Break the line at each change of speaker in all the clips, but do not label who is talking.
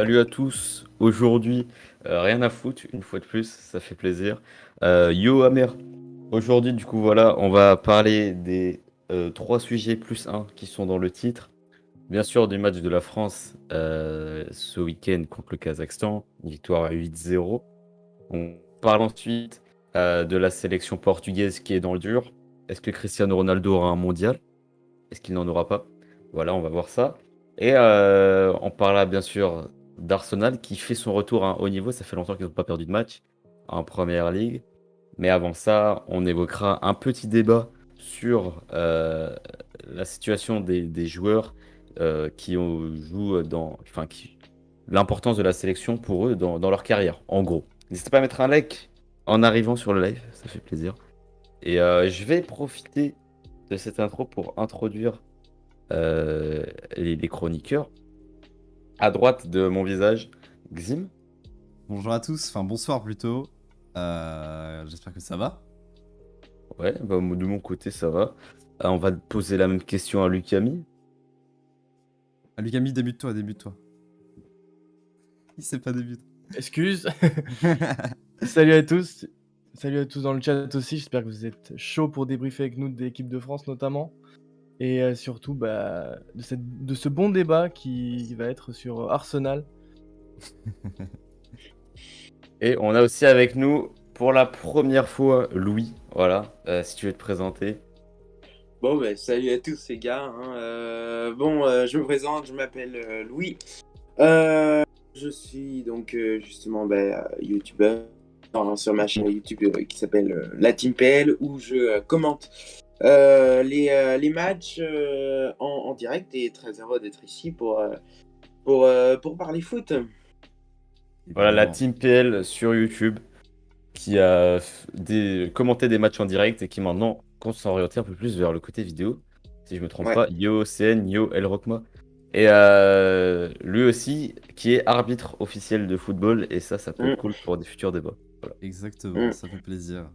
Salut à tous. Aujourd'hui, rien à foutre, une fois de plus, ça fait plaisir. Yo Amer. Aujourd'hui, du coup, voilà, on va parler des trois sujets plus un qui sont dans le titre. Bien sûr, du match de la France ce week-end contre le Kazakhstan, victoire 8-0. On parle ensuite de la sélection portugaise qui est dans le dur. Est-ce que Cristiano Ronaldo aura un mondial? Est-ce qu'il n'en aura pas? Voilà, on va voir ça. Et on parlera bien sûr d'Arsenal qui fait son retour à un haut niveau. Ça fait longtemps qu'ils n'ont pas perdu de match en Première Ligue. Mais avant ça, on évoquera un petit débat sur la situation des joueurs jouent l'importance de la sélection pour eux dans leur carrière, en gros. N'hésitez pas à mettre un like en arrivant sur le live, ça fait plaisir. Et je vais profiter de cette intro pour introduire les chroniqueurs. À droite de mon visage, Xim.
Bonjour à tous, enfin bonsoir plutôt. J'espère que ça va.
Ouais, bah, de mon côté, ça va. On va poser la même question à Lucami.
Ah, Lucami, débute-toi, débute-toi. Il sait pas débute.
Excuse. Salut à tous. Salut à tous dans le chat aussi. J'espère que vous êtes chauds pour débriefer avec nous de l'équipe de France notamment. Et surtout de ce bon débat qui va être sur Arsenal.
Et on a aussi avec nous, pour la première fois, Louis. Voilà, si tu veux te présenter.
Bon, ben, salut à tous les gars. Je me présente, je m'appelle Louis. Je suis donc justement youtubeur sur ma chaîne YouTube qui s'appelle La Team PL où je commente les matchs en direct et très heureux d'être ici pour parler foot.
Voilà, la
Évidemment.
Team PL sur YouTube qui a commenté des matchs en direct et qui maintenant compte s'orienter un peu plus vers le côté vidéo. Si je me trompe
Ouais.
pas, Yo CN, Yo El Rokma. Et lui aussi, qui est arbitre officiel de football, et ça peut être
Mm.
cool pour des futurs débats. Voilà.
Exactement, ça fait plaisir.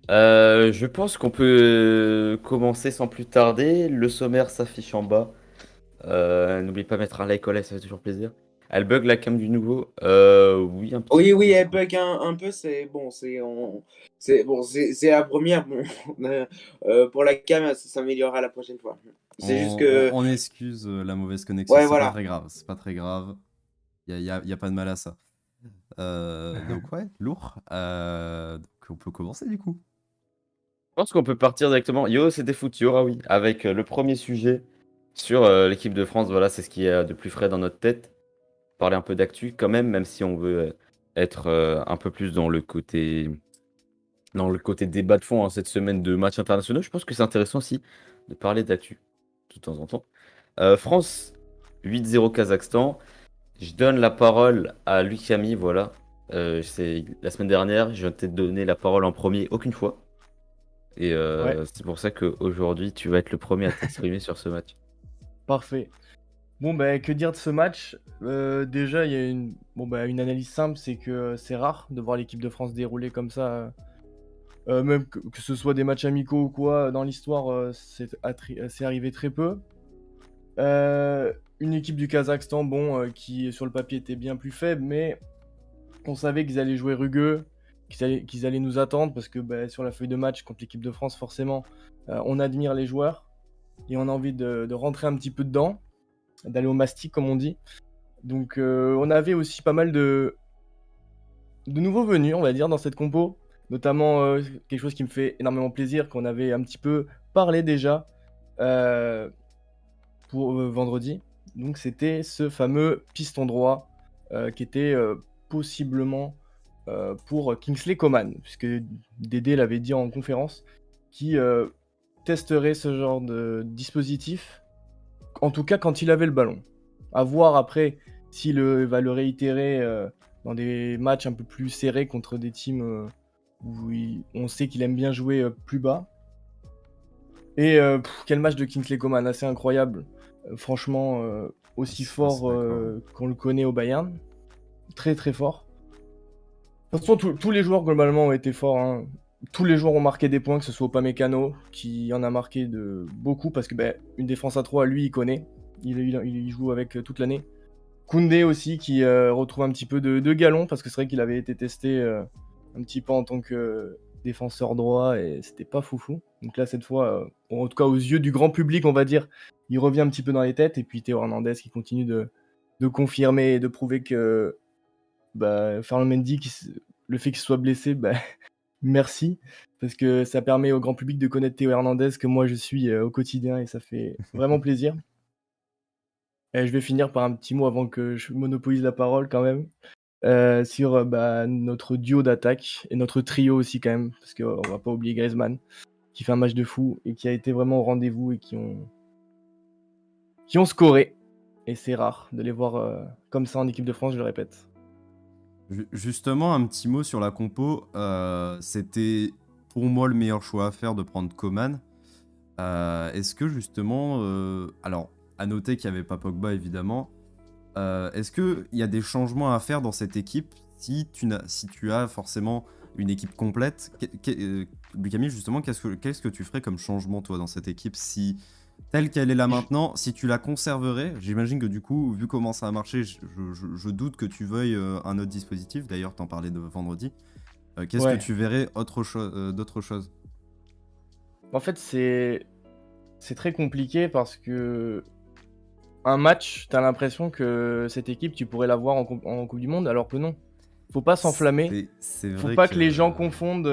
Je pense qu'on peut commencer sans plus tarder. Le sommaire s'affiche en bas. N'oublie pas de mettre un like au like, ça fait toujours plaisir. Elle bug la cam du nouveau. Oui, un petit
Oui,
peu.
elle bug un peu, c'est la première. Bon, pour la cam, ça s'améliorera la prochaine fois. C'est juste que,
On excuse la mauvaise connexion,
ouais,
c'est pas
voilà.
très grave, c'est pas très grave. Y a pas de mal à ça. Donc ouais, lourd. Donc on peut commencer du coup.
Je pense qu'on peut partir directement. Yo, c'était foot, Yo, ah oui, avec le premier sujet sur l'équipe de France. Voilà, c'est ce qui est de plus frais dans notre tête. Parler un peu d'actu quand même si on veut être un peu plus dans le côté débat de fond cette semaine de matchs internationaux. Je pense que c'est intéressant aussi de parler d'actu de temps en temps. France 8-0 Kazakhstan. Je donne la parole à Lucami, voilà. C'est la semaine dernière, je t'ai donné la parole en premier aucune fois. Et
Ouais,
c'est pour ça qu'aujourd'hui, tu vas être le premier à t'exprimer sur ce match.
parfait. Bon, que dire de ce match? Déjà, il y a une analyse simple, c'est que c'est rare de voir l'équipe de France dérouler comme ça. Même que ce soit des matchs amicaux ou quoi, dans l'histoire, c'est arrivé très peu. Une équipe du Kazakhstan, qui sur le papier était bien plus faible, mais on savait qu'ils allaient jouer rugueux, qu'ils allaient nous attendre, parce que sur la feuille de match contre l'équipe de France, forcément, on admire les joueurs et on a envie de rentrer un petit peu dedans, d'aller au mastic, comme on dit. Donc, on avait aussi pas mal de nouveaux venus, on va dire, dans cette compo. Notamment, quelque chose qui me fait énormément plaisir, qu'on avait un petit peu parlé déjà euh, pour vendredi. Donc, c'était ce fameux piston droit qui était possiblement pour Kingsley Coman, puisque Dédé l'avait dit en conférence, qui testerait ce genre de dispositif, en tout cas quand il avait le ballon. À voir après s'il va le réitérer dans des matchs un peu plus serrés contre des teams où on sait qu'il aime bien jouer plus bas. Et quel match de Kingsley Coman, assez incroyable. Franchement, aussi
Je suis assez
fort
d'accord.
qu'on le connaît au Bayern. Très très fort. De toute façon, tous les joueurs globalement ont été forts, hein. Tous les joueurs ont marqué des points, que ce soit Upamecano, qui en a marqué de beaucoup, parce que une défense à 3, lui, il connaît. Il joue avec toute l'année. Koundé aussi qui retrouve un petit peu de galon parce que c'est vrai qu'il avait été testé un petit peu en tant que défenseur droit et c'était pas foufou. Donc là cette fois, en tout cas aux yeux du grand public on va dire, il revient un petit peu dans les têtes et puis Théo Hernandez qui continue de confirmer et de prouver que Ferland Mendy, le fait qu'il soit blessé, merci parce que ça permet au grand public de connaître Théo Hernandez que moi je suis au quotidien et ça fait vraiment plaisir. Et je vais finir par un petit mot avant que je monopolise la parole quand même, sur, notre duo d'attaque et notre trio aussi quand même, parce qu'on va pas oublier Griezmann, qui fait un match de fou et qui a été vraiment au rendez-vous et qui ont scoré. Et c'est rare de les voir comme ça en équipe de France, je le répète.
Justement, un petit mot sur la compo. C'était pour moi le meilleur choix à faire de prendre Coman. Est-ce que justement, alors à noter qu'il n'y avait pas Pogba évidemment, est-ce qu'il y a des changements à faire dans cette équipe si tu as forcément une équipe complète? Camille, justement, qu'est-ce que tu ferais comme changement toi dans cette équipe si telle qu'elle est là maintenant, si tu la conserverais? J'imagine que du coup, vu comment ça a marché, je doute que tu veuilles un autre dispositif. D'ailleurs, t'en parlais de vendredi. Qu'est-ce
Ouais.
que tu verrais d'autre chose?
En fait, c'est très compliqué parce que un match, t'as l'impression que cette équipe, tu pourrais l'avoir en Coupe du Monde, alors que non. Faut pas s'enflammer.
C'est
Faut
vrai
pas que les gens confondent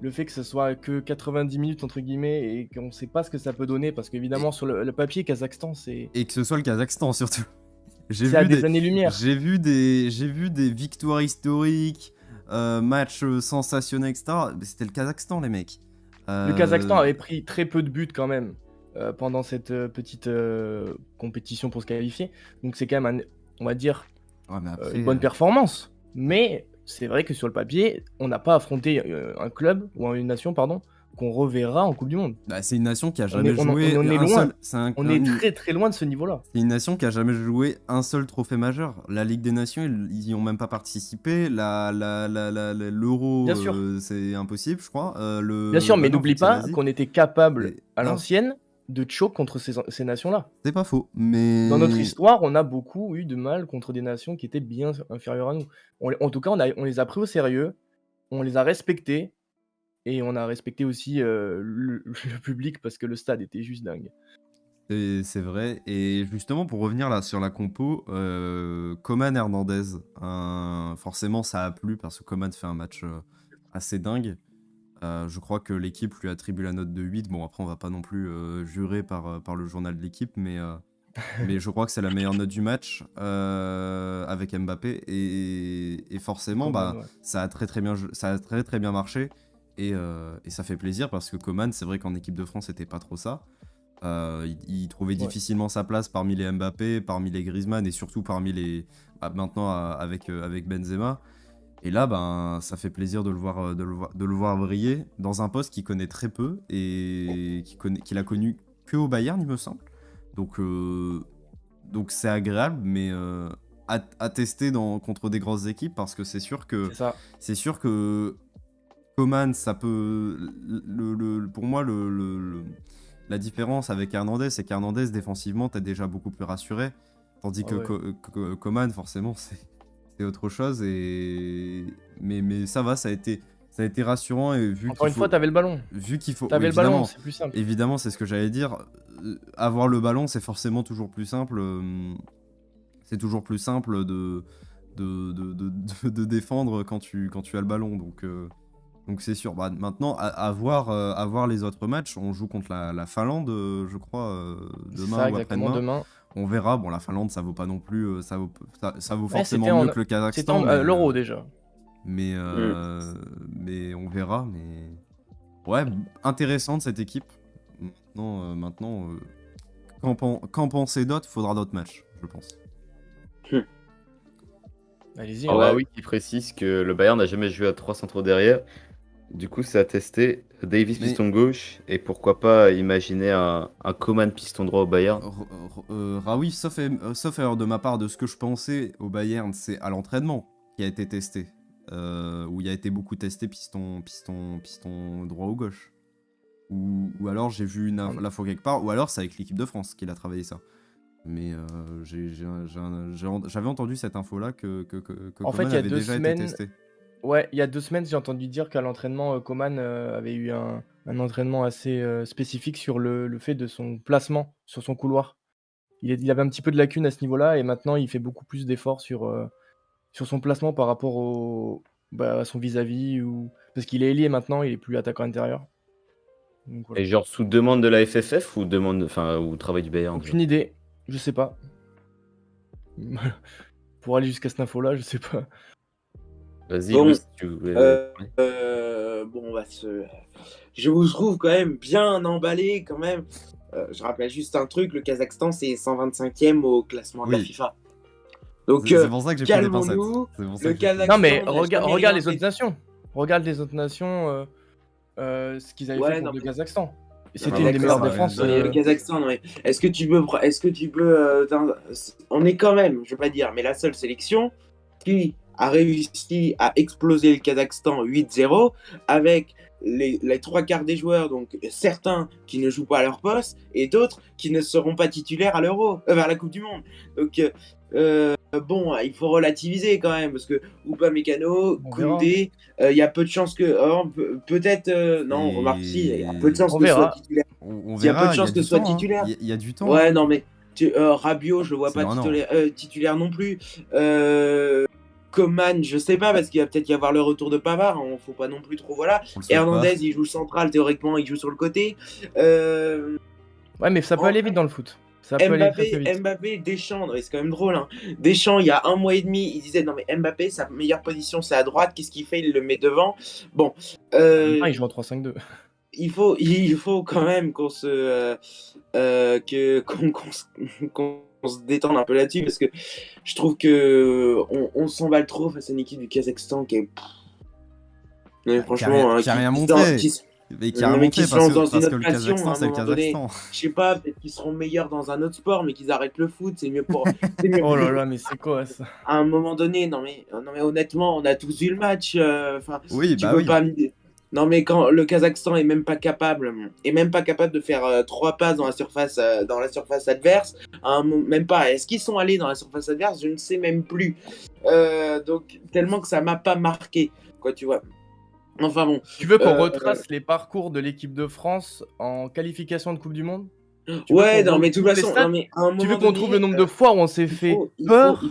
le fait que ce soit que 90 minutes entre guillemets et qu'on sait pas ce que ça peut donner parce qu'évidemment sur le papier Kazakhstan c'est
Et que ce soit le Kazakhstan surtout.
c'est à des années-lumière.
J'ai vu des victoires historiques, matchs sensationnels, etc. Mais c'était le Kazakhstan, les mecs.
Le Kazakhstan avait pris très peu de buts quand même pendant cette petite compétition pour se qualifier. Donc c'est quand même on va dire
Ouais, mais après,
une bonne performance. Mais c'est vrai que sur le papier, on n'a pas affronté un club ou une nation pardon qu'on reverra en Coupe du Monde.
bah, c'est une nation qui a jamais
on
joué
en est
un
loin.
seul.
On est très très loin de ce niveau-là.
C'est une nation qui a jamais joué un seul trophée majeur. La Ligue des Nations, ils y ont même pas participé. L'Euro,
Bien sûr.
c'est impossible, je crois.
Bien sûr, mais
non,
n'oublie
c'est
pas
l'Asie.
qu'on était capable
Et-
à
non,
l'ancienne de choc contre ces nations-là.
c'est pas faux. Mais
Dans notre histoire, on a beaucoup eu de mal contre des nations qui étaient bien inférieures à nous. En tout cas, on les a pris au sérieux, on les a respectés, et on a respecté aussi le public parce que le stade était juste dingue.
C'est vrai. Et justement, pour revenir là sur la compo, Coman Hernandez, forcément ça a plu parce que Coman fait un match assez dingue. Je crois que l'équipe lui attribue la note de 8. Bon, après, on va pas non plus jurer par le journal de l'équipe, mais je crois que c'est la meilleure note du match avec Mbappé. Et forcément,
Coman, ouais.
ça a très bien marché. Et ça fait plaisir parce que Coman, c'est vrai qu'en équipe de France, c'était pas trop ça. Il trouvait difficilement sa place parmi les Mbappé, parmi les Griezmann et surtout parmi les maintenant avec Benzema. Et là, ça fait plaisir de le voir briller dans un poste qu'il connaît très peu et qu'il a connu que au Bayern, il me semble. Donc c'est agréable, mais à tester contre des grosses équipes parce que c'est sûr que Coman, ça peut. Pour moi, la différence avec Hernandez, c'est qu'Hernandez, défensivement, t'es déjà beaucoup plus rassuré. Tandis
Ah ouais.
que Coman, forcément, c'est autre chose. Mais ça va, ça a été rassurant. Et
Encore une fois, t'avais le ballon.
Vu qu'il faut.
T'avais
Oui,
le ballon,
évidemment,
c'est plus simple.
évidemment, c'est ce que j'allais dire. Avoir le ballon, c'est forcément toujours plus simple. C'est toujours plus simple de défendre quand tu as le ballon. Donc c'est sûr. Maintenant, à voir les autres matchs. On joue contre la Finlande, je crois, demain
Ça,
ou
exactement,
après-demain.
demain.
On verra. Bon, la Finlande, ça vaut pas non plus. Ça vaut
Ouais,
forcément mieux que le
c'était
Kazakhstan.
l'Euro déjà.
Mais on verra. Mais ouais, intéressante cette équipe. Maintenant, qu'en penser d'autres? Faudra d'autres matchs, je pense.
Allez-y.
Alors,
hein.
oui, qui précise que le Bayern n'a jamais joué à 3 centraux derrière. Du coup, c'est à tester. Davis
Mais-
piston gauche et pourquoi pas imaginer un Coman piston droit au Bayern.
Raoui, sauf erreur de ma part, de ce que je pensais au Bayern, c'est à l'entraînement qui a été testé. Où il a été beaucoup testé piston droit ou gauche. Ou alors j'ai vu la fois quelque part, ou alors c'est avec l'équipe de France qu'il a travaillé ça. Mais j'avais entendu cette info-là que
En fait,
Coman
il y a
avait
2
déjà été
semaines
testé.
ouais, il y a 2 semaines, j'ai entendu dire qu'à l'entraînement, Coman, avait eu un entraînement assez, spécifique sur le fait de son placement sur son couloir. Il avait un petit peu de lacunes à ce niveau-là et maintenant il fait beaucoup plus d'efforts sur son placement par rapport à son vis-à-vis ou parce qu'il est ailier maintenant, il est plus attaquant intérieur. Donc voilà.
Et genre sous demande de la FFF ou demande, enfin, ou travail du Bayern, genre?
Aucune idée, je sais pas. Pour aller jusqu'à cette info-là, je sais pas.
Vas-y,
Bon,
Louis, si tu voulais parler.
bon, je vous trouve quand même bien emballé quand même. Je rappelle juste un truc, le Kazakhstan c'est 125e au classement de la
Oui.
FIFA. Donc
C'est pour ça que j'ai pris des pincettes.
calmons-nous.
C'est pour ça
Le
que j'ai pris des
Non mais
Kazakhstan n'a jamais
regarde
rien
les
fait.
autres nations. Regarde les autres nations, ce qu'ils avaient
Ouais,
fait
non,
contre le
mais-
Kazakhstan.
Non,
C'était
mais
une des meilleures
d'accord,
défenses.
rien
non, mais le Kazakhstan, non, mais est-ce que tu peux, on est quand même, je veux pas dire, mais la seule sélection qui a réussi à exploser le Kazakhstan 8-0 avec les trois quarts des joueurs, donc certains qui ne jouent pas à leur poste et d'autres qui ne seront pas titulaires à l'Euro, vers la Coupe du Monde. Donc bon, il faut relativiser quand même parce que Upamecano,
On verra.
Koundé, il y a peu de chances que peut-être non, remarque si, il y a peu de chances
On
que ce soit
verra.
titulaire.
On
Il y a peu
verra,
de chances que
du
ce soit
temps, hein.
titulaire.
Il y a du temps.
Ouais,
hein.
non, mais Rabiot, je le vois
C'est
pas
dans un an.
titulaire non plus. Coman, je sais pas, parce qu'il va peut-être y avoir le retour de Pavard. Hein, faut pas non plus trop. Voilà.
On le souhaite
Hernandez,
pas.
il joue central, théoriquement, il joue sur le côté.
Ouais, mais ça peut
En
aller vite dans le foot. Ça peut aller très très vite.
Mbappé, Deschamps, c'est quand même drôle. Hein. Deschamps, il y a 1 mois et demi, il disait non, mais Mbappé, sa meilleure position, c'est à droite. Qu'est-ce qu'il fait? Il le met devant. Bon.
En même temps, il joue en 3-5-2.
Il faut quand même qu'on se qu'on se détende un peu là-dessus parce que je trouve que on s'emballe trop face à une équipe du Kazakhstan qui est non, mais franchement
Qui a rien
se
montré.
qui
Mais qui a rien
non, mais qui
montré
se lance dans
parce
une
que
autre
le
passion à
Kazakhstan,
un
c'est le
moment donné.
Kazakhstan.
Je sais pas, peut-être qu'ils seront meilleurs dans un autre sport, mais qu'ils arrêtent le foot, c'est mieux pour. C'est mieux
Oh là
pour-
là, mais c'est quoi ça?
À un moment donné, non mais honnêtement, on a tous vu le match. Enfin,
Oui,
tu
bah
peux
oui.
pas me dire. Non mais quand le Kazakhstan est même pas capable de faire 3 passes dans la surface adverse, même pas. Est-ce qu'ils sont allés dans la surface adverse? Je ne sais même plus. Donc tellement que ça m'a pas marqué, quoi, tu vois. Enfin bon.
Tu veux qu'on
Euh,
retrace les parcours de l'équipe de France en qualification de Coupe du Monde? Tu veux
Ouais,
qu'on
non mais de toute
retrouve les
façon,
stats?
non mais à un
Tu veux
moment
qu'on
donné,
trouve le nombre de fois où on s'est fait peur,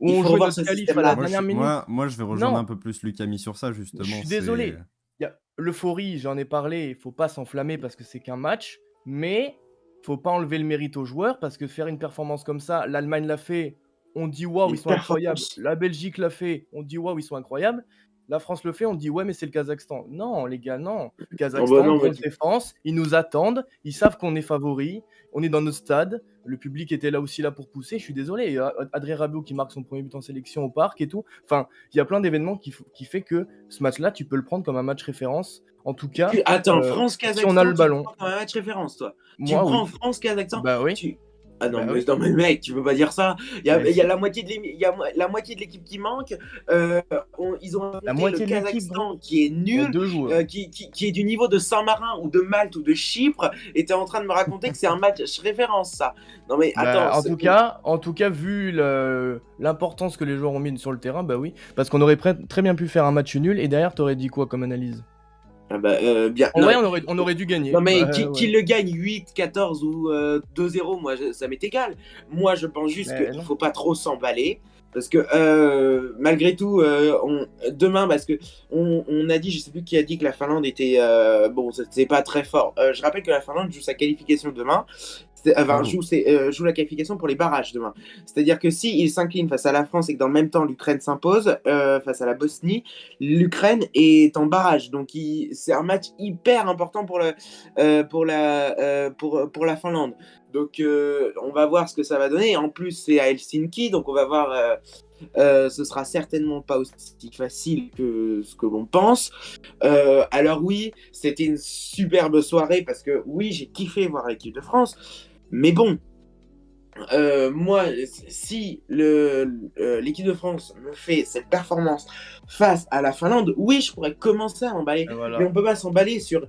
où
il
on
faut
jouait
revoir
notre
ce
qualif à la
système-là.
dernière minute?
Moi, je vais rejoindre
Non.
un peu plus Lucas mis sur ça, justement.
Je suis désolé. Il y a l'euphorie, j'en ai parlé, il faut pas s'enflammer parce que c'est qu'un match, mais faut pas enlever le mérite aux joueurs parce que faire une performance comme ça, l'Allemagne l'a fait, on dit waouh,
Une
ils sont incroyables.
performance.
La Belgique l'a fait, on dit waouh, ils sont incroyables. La France le fait, on dit ouais, mais c'est le Kazakhstan. Non, les gars, non. Le Kazakhstan,
non, mais
grosse défense, ils nous attendent, ils savent qu'on est favoris, on est dans notre stade, le public était là aussi là pour pousser. Je suis désolé, il y a Adrien Rabiot qui marque son premier but en sélection au parc et tout. Enfin, il y a plein d'événements qui fait que ce match-là, tu peux le prendre comme un match référence. En tout cas,
Attends,
si on a
France-Kazakhstan,
le
tu
ballon.
prends comme un match référence, toi. Tu
Moi,
prends
oui.
France-Kazakhstan,
Bah oui.
Ah non,
Bah
mais,
oui.
non, mais mec, tu peux pas dire ça. Il y a,
Mais
il y a
si.
la moitié de l'équipe qui manque. Ils ont affronté
moitié
le
de l'équipe,
Kazakhstan qui est
Il y a
nul,
2 joueurs.
qui est du niveau de Saint-Marin ou de Malte ou de Chypre, et t'es en train de me raconter que c'est un match référence, ça. Non mais
Bah,
attends.
en tout cas, vu l'importance que les joueurs ont mis sur le terrain, bah oui. Parce qu'on aurait très bien pu faire un match nul et derrière, t'aurais dit quoi comme analyse?
Ah bah, bien.
En
Non,
vrai, on aurait dû gagner.
non mais
Bah,
qui
ouais.
le gagne 8, 14 ou 2-0, moi ça m'est égal. Moi je pense juste
Mais
qu'il
non.
faut pas trop s'emballer. Parce que malgré tout, demain, parce que on a dit, je sais plus qui a dit que la Finlande était bon, c'est pas très fort. Je rappelle que la Finlande joue sa qualification demain. Enfin, joue la qualification pour les barrages demain. C'est-à-dire que si il s'incline face à la France et que dans le même temps l'Ukraine s'impose face à la Bosnie, l'Ukraine est en barrage. Donc c'est un match hyper important pour la Finlande. Donc on va voir ce que ça va donner. En plus c'est à Helsinki, donc on va voir. Ce sera certainement pas aussi facile que ce que l'on pense. Alors oui, c'était une superbe soirée parce que oui, j'ai kiffé voir l'équipe de France. Mais bon, moi, si l'équipe de France me fait cette performance face à la Finlande, oui, je pourrais commencer à m'emballer.
Et voilà.
Mais on peut pas s'emballer sur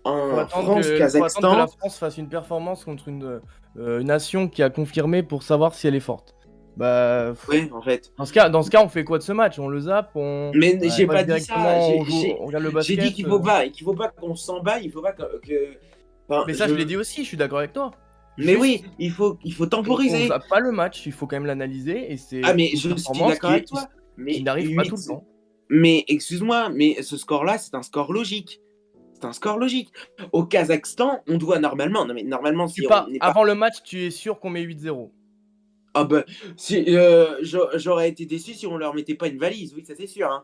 Faut
un
attendre que la
France-Kazakhstan.
France fasse une performance contre une nation qui a confirmé pour savoir si elle est forte. Bah,
Ouais, en fait.
dans ce cas, on fait quoi de ce match? On le zappe, on
Mais
Ouais.
j'ai
passe
pas dit ça.
directement, on regarde le
J'ai dit
basket.
qu'il faut pas qu'on s'emballe, il faut pas enfin,
Mais ça, je l'ai dit aussi, je suis d'accord avec toi.
Mais
Juste,
oui, il faut
on
temporiser.
zappe pas le match, il faut quand même l'analyser, et
Ah,
c'est
mais
une
je suis
performance
d'accord avec toi.
qui
Mais
n'arrive pas tout le
8.
temps.
Mais excuse-moi, mais ce score-là, c'est un score logique. C'est un score logique. Au Kazakhstan, on doit normalement. Non, mais normalement, si on n'est pas.
Avant le match, tu es sûr qu'on met 8-0.
Ah bah, si, j'aurais été déçu si on leur mettait pas une valise, oui, ça c'est sûr, hein.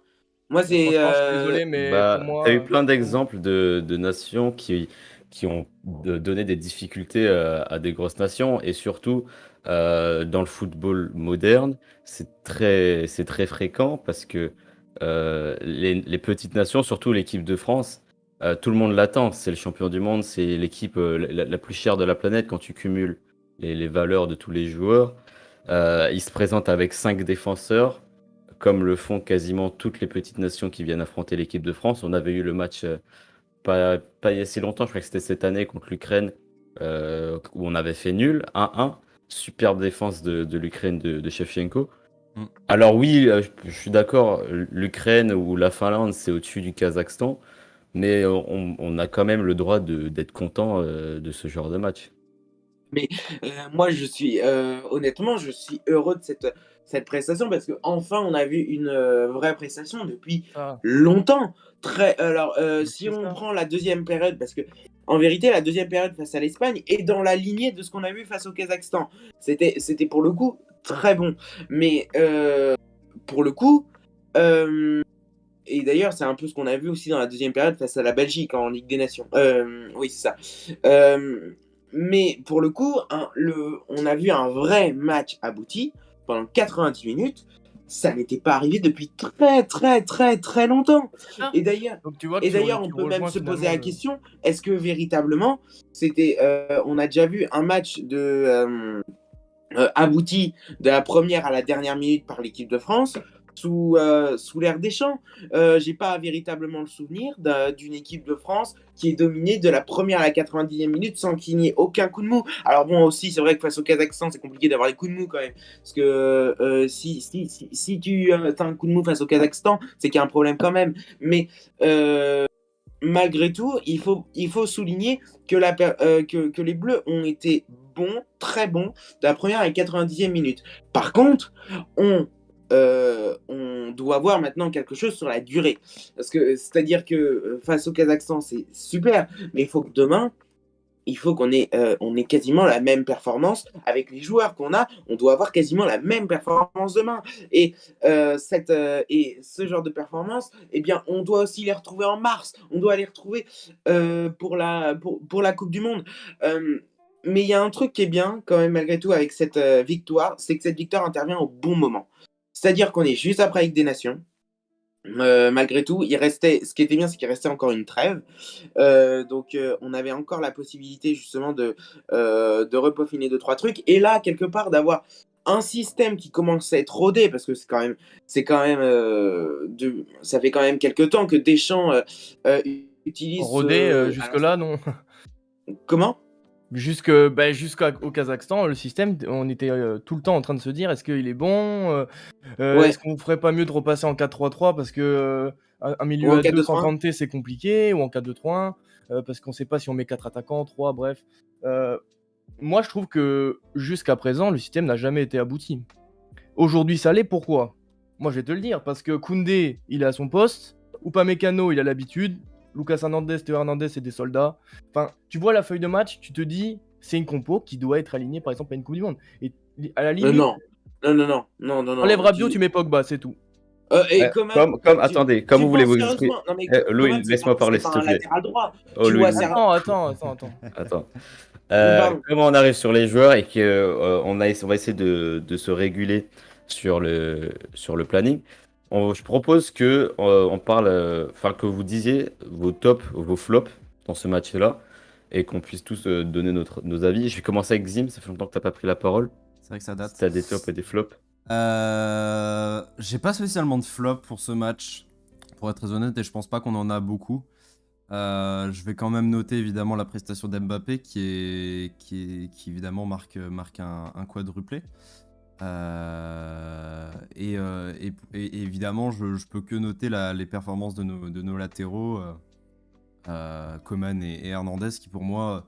Moi,
Bon,
c'est.
franchement, je suis désolé, mais pour
Bah, tu as eu
moi,
plein d'exemples de nations qui ont donné des difficultés à des grosses nations. Et surtout, dans le football moderne, c'est très fréquent parce que les petites nations, surtout l'équipe de France, tout le monde l'attend. C'est le champion du monde, c'est l'équipe la plus chère de la planète quand tu cumules les valeurs de tous les joueurs. Ils se présentent avec 5 défenseurs comme le font quasiment toutes les petites nations qui viennent affronter l'équipe de France. On avait eu le match pas il y a si longtemps, je crois que c'était cette année contre l'Ukraine, où on avait fait nul, 1-1. Superbe défense de l'Ukraine de Shevchenko.
Mm.
Alors oui, je suis d'accord, l'Ukraine ou la Finlande, c'est au-dessus du Kazakhstan, mais on a quand même le droit d'être content de ce genre de match.
Moi, honnêtement, je suis heureux de cette prestation parce que enfin, on a vu une vraie prestation depuis
ça,
longtemps. Alors, si
c'est
on
ça.
prend la deuxième période, parce que en vérité, la deuxième période face à l'Espagne est dans la lignée de ce qu'on a vu face au Kazakhstan. C'était pour le coup très bon. Mais pour le coup, euh, et d'ailleurs, c'est un peu ce qu'on a vu aussi dans la deuxième période face à la Belgique en Ligue des Nations. Oui, c'est ça. Euh, mais pour le coup, on a vu un vrai match abouti pendant 90 minutes. Ça n'était pas arrivé depuis très très très très longtemps.
C'est ça.
Et d'ailleurs,
Donc tu vois que
et d'ailleurs, on
tu
peut même
rejoins
se poser
finalement
la question, est-ce que véritablement, on a déjà vu un match abouti de la première à la dernière minute par l'équipe de France sous l'ère Deschamps. J'ai pas véritablement le souvenir d'une équipe de France qui est dominée de la première à la 90e minute sans qu'il n'y ait aucun coup de mou. Alors bon, aussi, c'est vrai que face au Kazakhstan, c'est compliqué d'avoir les coups de mou quand même. Parce que si tu as un coup de mou face au Kazakhstan, c'est qu'il y a un problème quand même. Mais malgré tout, il faut souligner que les Bleus ont été bons, très bons, de la première à la 90e minute. Par contre, on doit voir maintenant quelque chose sur la durée. C'est-à-dire que face au Kazakhstan, c'est super, mais il faut que demain, il faut on ait quasiment la même performance avec les joueurs qu'on a. On doit avoir quasiment la même performance demain. Et, et ce genre de performance, eh bien, on doit aussi les retrouver en mars. On doit les retrouver pour la Coupe du Monde. Mais il y a un truc qui est bien, quand même, malgré tout, avec cette victoire, c'est que cette victoire intervient au bon moment. C'est-à-dire qu'on est juste après avec des nations. Malgré tout, ce qui était bien, c'est qu'il restait encore une trêve. Donc, on avait encore la possibilité justement de repeaufiner deux, trois trucs. Et là, quelque part, d'avoir un système qui commence à être rodé, parce que ça fait quand même quelques temps que Deschamps utilise
rodé
ce.
jusque-là, non.
Comment?
Jusqu'au Kazakhstan, le système, on était tout le temps en train de se dire est-ce qu'il est bon
Ouais,
est-ce qu'on ferait pas mieux de repasser en 4-3-3 parce que un
ou
milieu
en
à 2 sans
4-2-3-1.
Kanté c'est compliqué, ou en 4-2-3-1 parce qu'on sait pas si on met 4 attaquants, 3, bref. Moi je trouve que jusqu'à présent le système n'a jamais été abouti. Aujourd'hui ça l'est, pourquoi? Moi je vais te le dire, parce que Koundé il est à son poste, Upamecano il a l'habitude, Lucas Hernandez, Théo Hernandez c'est des soldats. Enfin, tu vois la feuille de match, tu te dis c'est une compo qui doit être alignée par exemple à une Coupe du Monde. Et à la limite,
Non, non, non, non, non, non,
enlève
non.
Rabiot, tu mets Pogba, c'est tout.
Et Coman,
Attendez,
tu
comment
penses
voulez-vous exprimer?
sérieusement? Non, mais
Louis,
Coman,
laisse-moi parler,
c'est
s'il
pas
te
un
plaît.
latéral droit.
Oh,
Tu
Louis,
vois,
Attends.
attends.
Pardon.
Comment on arrive sur les joueurs et qu'on on va essayer de se réguler sur le planning. Je propose que on parle, enfin que vous disiez vos tops, vos flops dans ce match-là et qu'on puisse tous donner nos avis. Je vais commencer avec Zim, ça fait longtemps que t'as pas pris la parole.
C'est vrai que ça
Si
date.
t'as des tops et des flops.
J'ai pas spécialement de flop pour ce match, pour être très honnête, et je pense pas qu'on en a beaucoup. Je vais quand même noter évidemment la prestation d'Mbappé qui évidemment marque un quadruplé. Et évidemment, je peux que noter les performances de nos latéraux, Coman et Hernandez, qui pour moi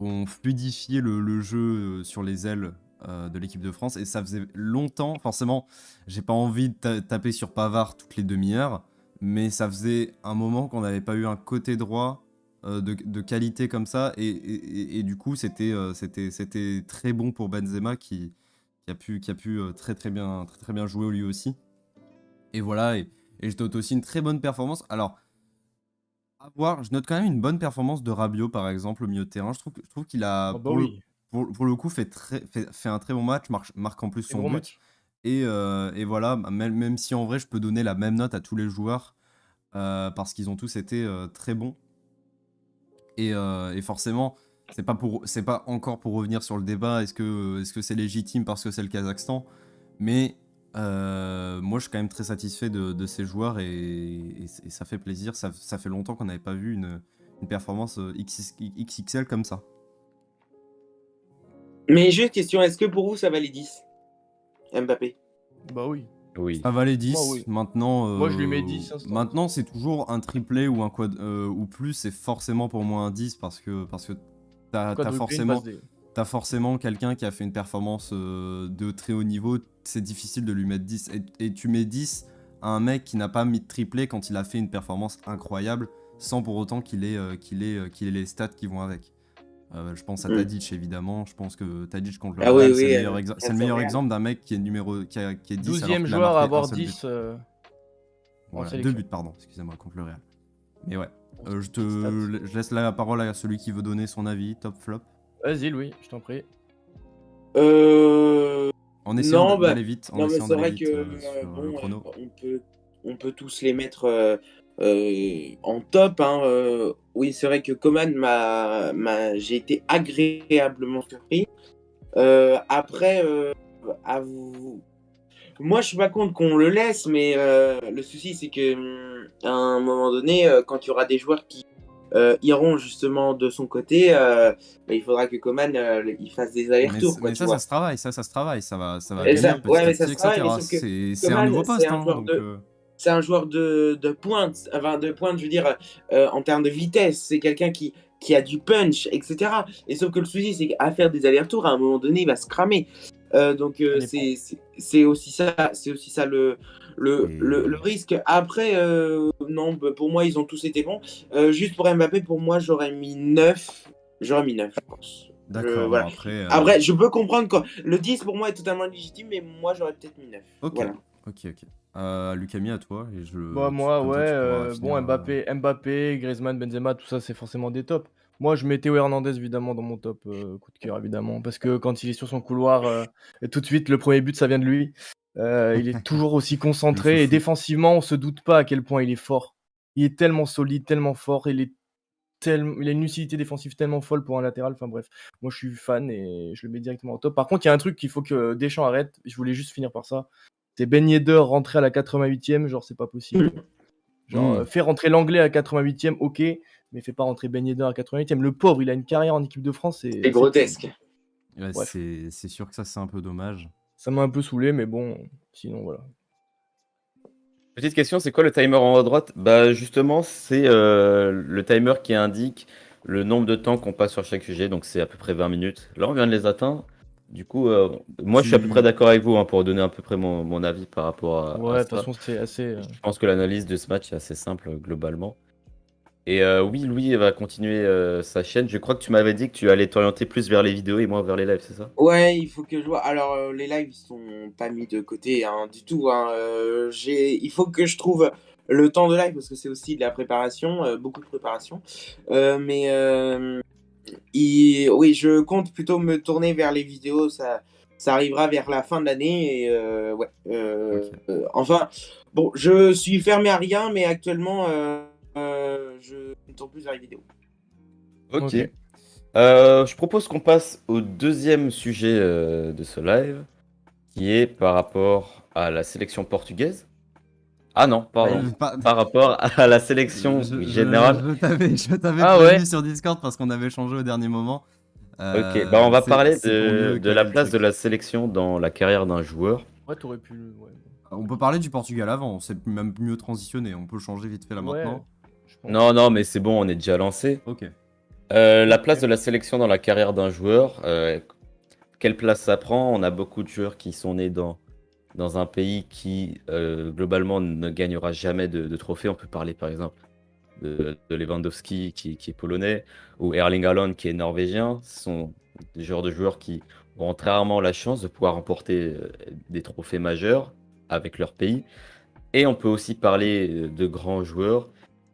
ont fluidifié le jeu sur les ailes de l'équipe de France. Et ça faisait longtemps, forcément, j'ai pas envie de taper sur Pavard toutes les demi-heures, mais ça faisait un moment qu'on n'avait pas eu un côté droit de qualité comme ça. Et du coup, c'était très bon pour Benzema qui a pu très bien jouer lui aussi. Et voilà, et je note aussi une très bonne performance. Alors, à voir, je note quand même une bonne performance de Rabiot, par exemple, au milieu de terrain. Je trouve qu'il a,
Ah bah oui,
pour le coup, fait un très bon match, marque en plus
très
son
gros
but.
match.
Et voilà, même si en vrai, je peux donner la même note à tous les joueurs, parce qu'ils ont tous été très bons. Et forcément, c'est pas encore pour revenir sur le débat, est-ce que c'est légitime parce que c'est le Kazakhstan, mais moi je suis quand même très satisfait de ces joueurs et ça fait plaisir. Ça fait longtemps qu'on n'avait pas vu une performance XXL comme ça.
Mais juste question, est-ce que pour vous ça valait 10 Mbappé?
Bah oui,
Oui.
Ça valait
moi
10,
oui.
maintenant,
Moi je lui mets 10 instant.
maintenant c'est toujours un triplé ou un quad ou plus, c'est forcément pour moi un 10 parce que t'as
Quadruplé, une passe
forcément
D.
t'as forcément quelqu'un qui a fait une performance de très haut niveau, c'est difficile de lui mettre 10. Et tu mets 10 à un mec qui n'a pas mis de triplé quand il a fait une performance incroyable, sans pour autant qu'il ait les stats qui vont avec. Je pense à
Hmm.
Tadic évidemment, je pense que Tadic contre le
Ah oui,
Real,
oui,
c'est le meilleur
Real.
exemple d'un mec qui est 10 alors
12e
qu'il a
joueur à
marqué un
avoir
seul but.
10 en
Voilà, 2
sélection.
buts, pardon, excusez-moi, contre le Real. Mais ouais,
Petite stat.
je laisse la parole à celui qui veut donner son avis, top flop,
Vas-y Louis, je t'en prie.
Euh...
en essayant
Non, bah,
d'aller vite,
non, mais c'est vrai que
sur le
bon,
chrono.
on peut tous les mettre en top. Hein, oui, c'est vrai que Coman j'ai été agréablement surpris. Après, à vous... moi, je suis pas contre qu'on le laisse, mais le souci, c'est que à un moment donné, quand il y aura des joueurs qui iront justement de son côté, bah, il faudra que Coman il fasse des allers-retours, quoi,
Mais
tu
ça
vois.
se travaille, ça va
Ok.
venir
Ouais,
petit à
mais ça
petit,
se travaille, mais
etc.
sauf que
C'est un
Coman,
nouveau poste, hein, donc
c'est un joueur de pointe, enfin de pointe, je veux dire, en termes de vitesse. C'est quelqu'un qui a du punch, etc. Et sauf que le souci, c'est qu'à faire des allers-retours, à un moment donné, il va se cramer. Donc
Ça dépend.
c'est aussi ça le risque. Après, non, bah, pour moi, ils ont tous été bons. Juste pour Mbappé, pour moi, j'aurais mis 9. J'aurais mis 9, je pense.
d'accord, bon
Voilà.
après...
Après, je peux comprendre quoi. Le 10 pour moi est totalement légitime, mais moi j'aurais peut-être mis 9.
Ok,
Voilà.
ok. Lucami, à toi, et
Bah moi
comme
ouais,
ça tu pourras finir...
bon Mbappé, Griezmann, Benzema, tout ça c'est forcément des tops. Moi je mets Théo Hernandez évidemment dans mon top coup de cœur évidemment parce que quand il est sur son couloir, tout de suite le premier but ça vient de lui. Il est toujours aussi
Le
concentré et
chouchou.
défensivement on se doute pas à quel point il est fort. Il est tellement solide, tellement fort, il a une lucidité défensive tellement folle pour un latéral. Enfin bref, moi je suis fan et je le mets directement au top. Par contre, il y a un truc qu'il faut que Deschamps arrête. Je voulais juste finir par ça. C'est Ben Yedder rentrer à la 88e, genre c'est pas possible, quoi. Genre,
Hmm.
fais rentrer l'anglais à 88e, ok, mais fais pas rentrer Ben Yedder à 88e. Le pauvre, il a une carrière en équipe de France,
C'est
c'est terrible.
grotesque.
Ouais,
Bref,
c'est sûr que ça c'est un peu dommage.
ça m'a un peu saoulé, mais bon, sinon voilà.
Petite question, c'est quoi le timer en haut à droite? Bah justement, c'est le timer qui indique le nombre de temps qu'on passe sur chaque sujet, donc c'est à peu près 20 minutes. Là, on vient de les atteindre. Du coup, moi, je suis à peu près
Tu...
d'accord avec vous hein, pour donner à peu près mon avis par rapport à
Ouais, de toute
ça.
façon, c'est assez.
Je pense que l'analyse de ce match est assez simple globalement. Et oui, Louis va continuer sa chaîne. Je crois que tu m'avais dit que tu allais t'orienter plus vers les vidéos et moins vers les lives, c'est ça?
Ouais, il faut que je vois. Alors, les lives, ils sont pas mis de côté hein, du tout. Hein. Il faut que je trouve le temps de live parce que c'est aussi de la préparation, beaucoup de préparation. Mais oui, je compte plutôt me tourner vers les vidéos. Ça arrivera vers la fin de l'année. Et ouais.
Ok.
Enfin, bon, je suis fermé à rien, mais actuellement, je me tourne plus vers les vidéos.
Ok.
Ok.
Je propose qu'on passe au deuxième sujet de ce live, qui est par rapport à la sélection portugaise. Ah non, pardon. Par rapport à la sélection générale.
Je t'avais
Ah
prévenu
ouais.
sur Discord parce qu'on avait changé au dernier moment.
Ok, bah on va parler
C'est pour mieux
de la
caler le
place de
truc.
la sélection dans la carrière d'un joueur.
Ouais, t'aurais pu. Ouais,
On peut parler du Portugal avant, c'est même mieux transitionné, on peut changer vite fait là
ouais,
maintenant.
je pense.
Non, mais c'est bon, on est déjà lancé.
Ok.
La
Ok.
place de la sélection dans la carrière d'un joueur, quelle place ça prend? On a beaucoup de joueurs qui sont nés dans un pays qui, globalement, ne gagnera jamais de trophée. On peut parler, par exemple, de Lewandowski, qui est polonais, ou Erling Haaland, qui est norvégien. Ce sont des genres de joueurs qui auront très rarement la chance de pouvoir remporter des trophées majeurs avec leur pays. Et on peut aussi parler de grands joueurs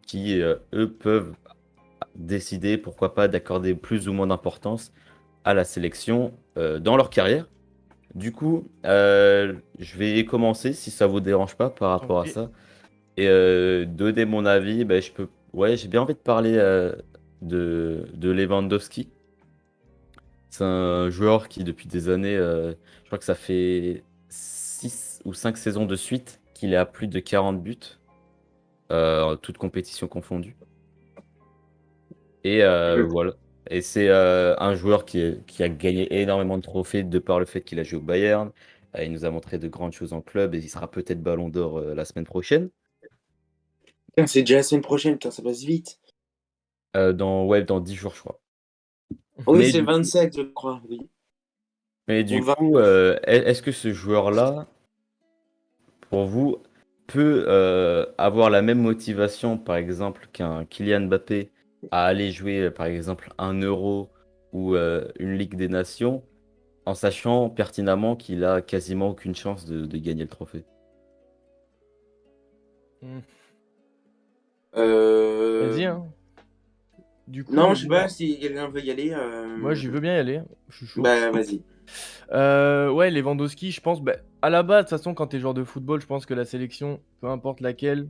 qui, eux, peuvent décider, pourquoi pas, d'accorder plus ou moins d'importance à la sélection dans leur carrière. Du coup, je vais commencer si ça vous dérange pas par rapport à
Ok.
ça. Et donner mon avis, ben, ouais, j'ai bien envie de parler de Lewandowski. C'est un joueur qui, depuis des années, je crois que ça fait 6 ou 5 saisons de suite qu'il est à plus de 40 buts, toutes compétitions confondues. Et voilà. Et c'est un joueur qui a gagné énormément de trophées de par le fait qu'il a joué au Bayern. Il nous a montré de grandes choses en club et il sera peut-être Ballon d'Or la semaine prochaine.
Putain, c'est déjà la semaine prochaine, putain, ça passe vite.
Dans 10 jours, je crois.
Oui,
Mais
c'est
du coup,
27, je crois, oui.
mais
Ou
du
le 20.
coup, est-ce que ce joueur-là, pour vous, peut avoir la même motivation, par exemple, qu'un Kylian Mbappé à aller jouer, par exemple, un Euro ou une Ligue des Nations, en sachant pertinemment qu'il a quasiment aucune chance de gagner le trophée?
Hmm.
Euh...
Vas-y, hein. Du coup,
Non, je sais pas
moi,
si quelqu'un veut y aller.
moi, je veux bien y aller. Je suis chaud.
Bah, vas-y.
Ouais, Lewandowski, je pense, bah, à la base, de toute façon, quand t'es joueur de football, je pense que la sélection, peu importe laquelle,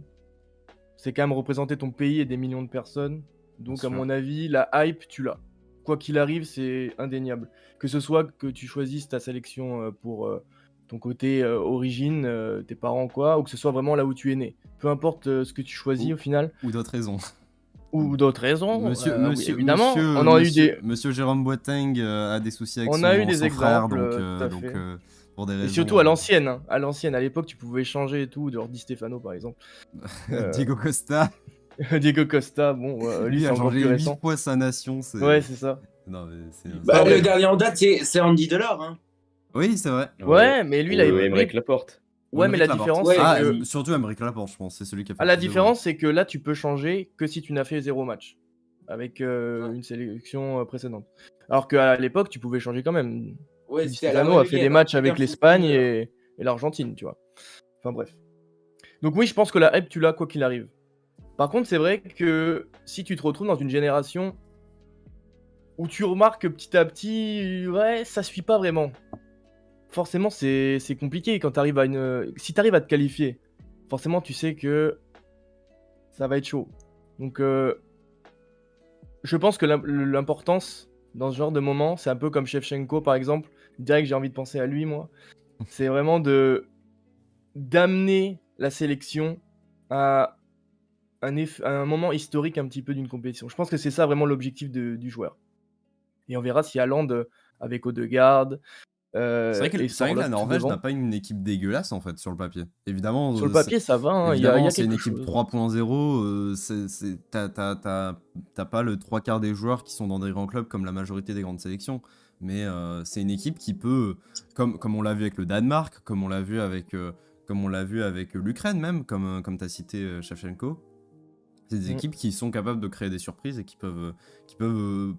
c'est quand même représenter ton pays et des millions de personnes. Donc,
Bien
à
sûr.
mon avis, la hype, tu l'as. Quoi qu'il arrive, c'est indéniable. Que ce soit que tu choisisses ta sélection pour ton côté origine, tes parents, quoi, ou que ce soit vraiment là où tu es né. Peu importe ce que tu choisis au final,
Ou d'autres raisons.
ou d'autres raisons, oui, évidemment.
Monsieur Jérôme Boateng a des soucis avec
On a eu des
son frère,
exemples,
donc,
tout à fait.
pour des
Et
raisons.
surtout à l'ancienne, hein. À l'ancienne, à l'époque, tu pouvais changer et tout, de Di Stefano par exemple.
Diego Costa,
Diego Costa, bon, lui
lui
c'est
a
encore
changé
plus
8
récent.
fois sa nation.
Ouais, c'est ça.
Non, mais c'est.
Bah,
ouais.
le dernier en date, c'est Andy Delors. Hein.
Oui, c'est vrai.
Ouais, mais lui, il avait.
Aymeric Laporte.
Ouais, mais
Aymeric
la
Laporte.
différence,
Ouais,
c'est
Ah,
que.
surtout Aymeric Laporte, je pense. C'est celui qui a fait
Ah, la
plus de
différence, c'est que là, tu peux changer que si tu n'as fait 0 match. Avec
Ouais.
une sélection précédente. Alors qu'à l'époque, tu pouvais changer quand même.
Ouais,
Di
c'était à la
Stefano a fait
Relégué,
des
hein.
matchs
Putain,
avec
faut
l'Espagne
finir.
et l'Argentine, tu vois. Enfin bref. Donc oui, je pense que la hype, tu l'as quoi qu'il arrive. Par contre, c'est vrai que si tu te retrouves dans une génération où tu remarques que petit à petit, ouais, ça suit pas vraiment. Forcément, c'est compliqué quand t'arrives à une. Si t'arrives à te qualifier, forcément, tu sais que ça va être chaud. Donc, je pense que l'importance dans ce genre de moment, c'est un peu comme Shevchenko par exemple. Direct, j'ai envie de penser à lui, moi. C'est vraiment d'amener la sélection à à un moment historique un petit peu d'une compétition. Je pense que c'est ça vraiment l'objectif du joueur. Et on verra si Haaland, avec Odegaard,
C'est vrai
et
que la
Sorloth
Norvège
devant.
n'a pas une équipe dégueulasse en fait sur le papier. Évidemment,
Sur le papier, ça va, hein, il y a
c'est une
quelque
équipe
chose.
3.0. T'as pas le trois quarts des joueurs qui sont dans des grands clubs comme la majorité des grandes sélections. Mais c'est une équipe qui peut, comme on l'a vu avec le Danemark, comme on l'a vu avec l'Ukraine même, comme tu as cité Shevchenko. C'est des équipes qui sont capables de créer des surprises et qui peuvent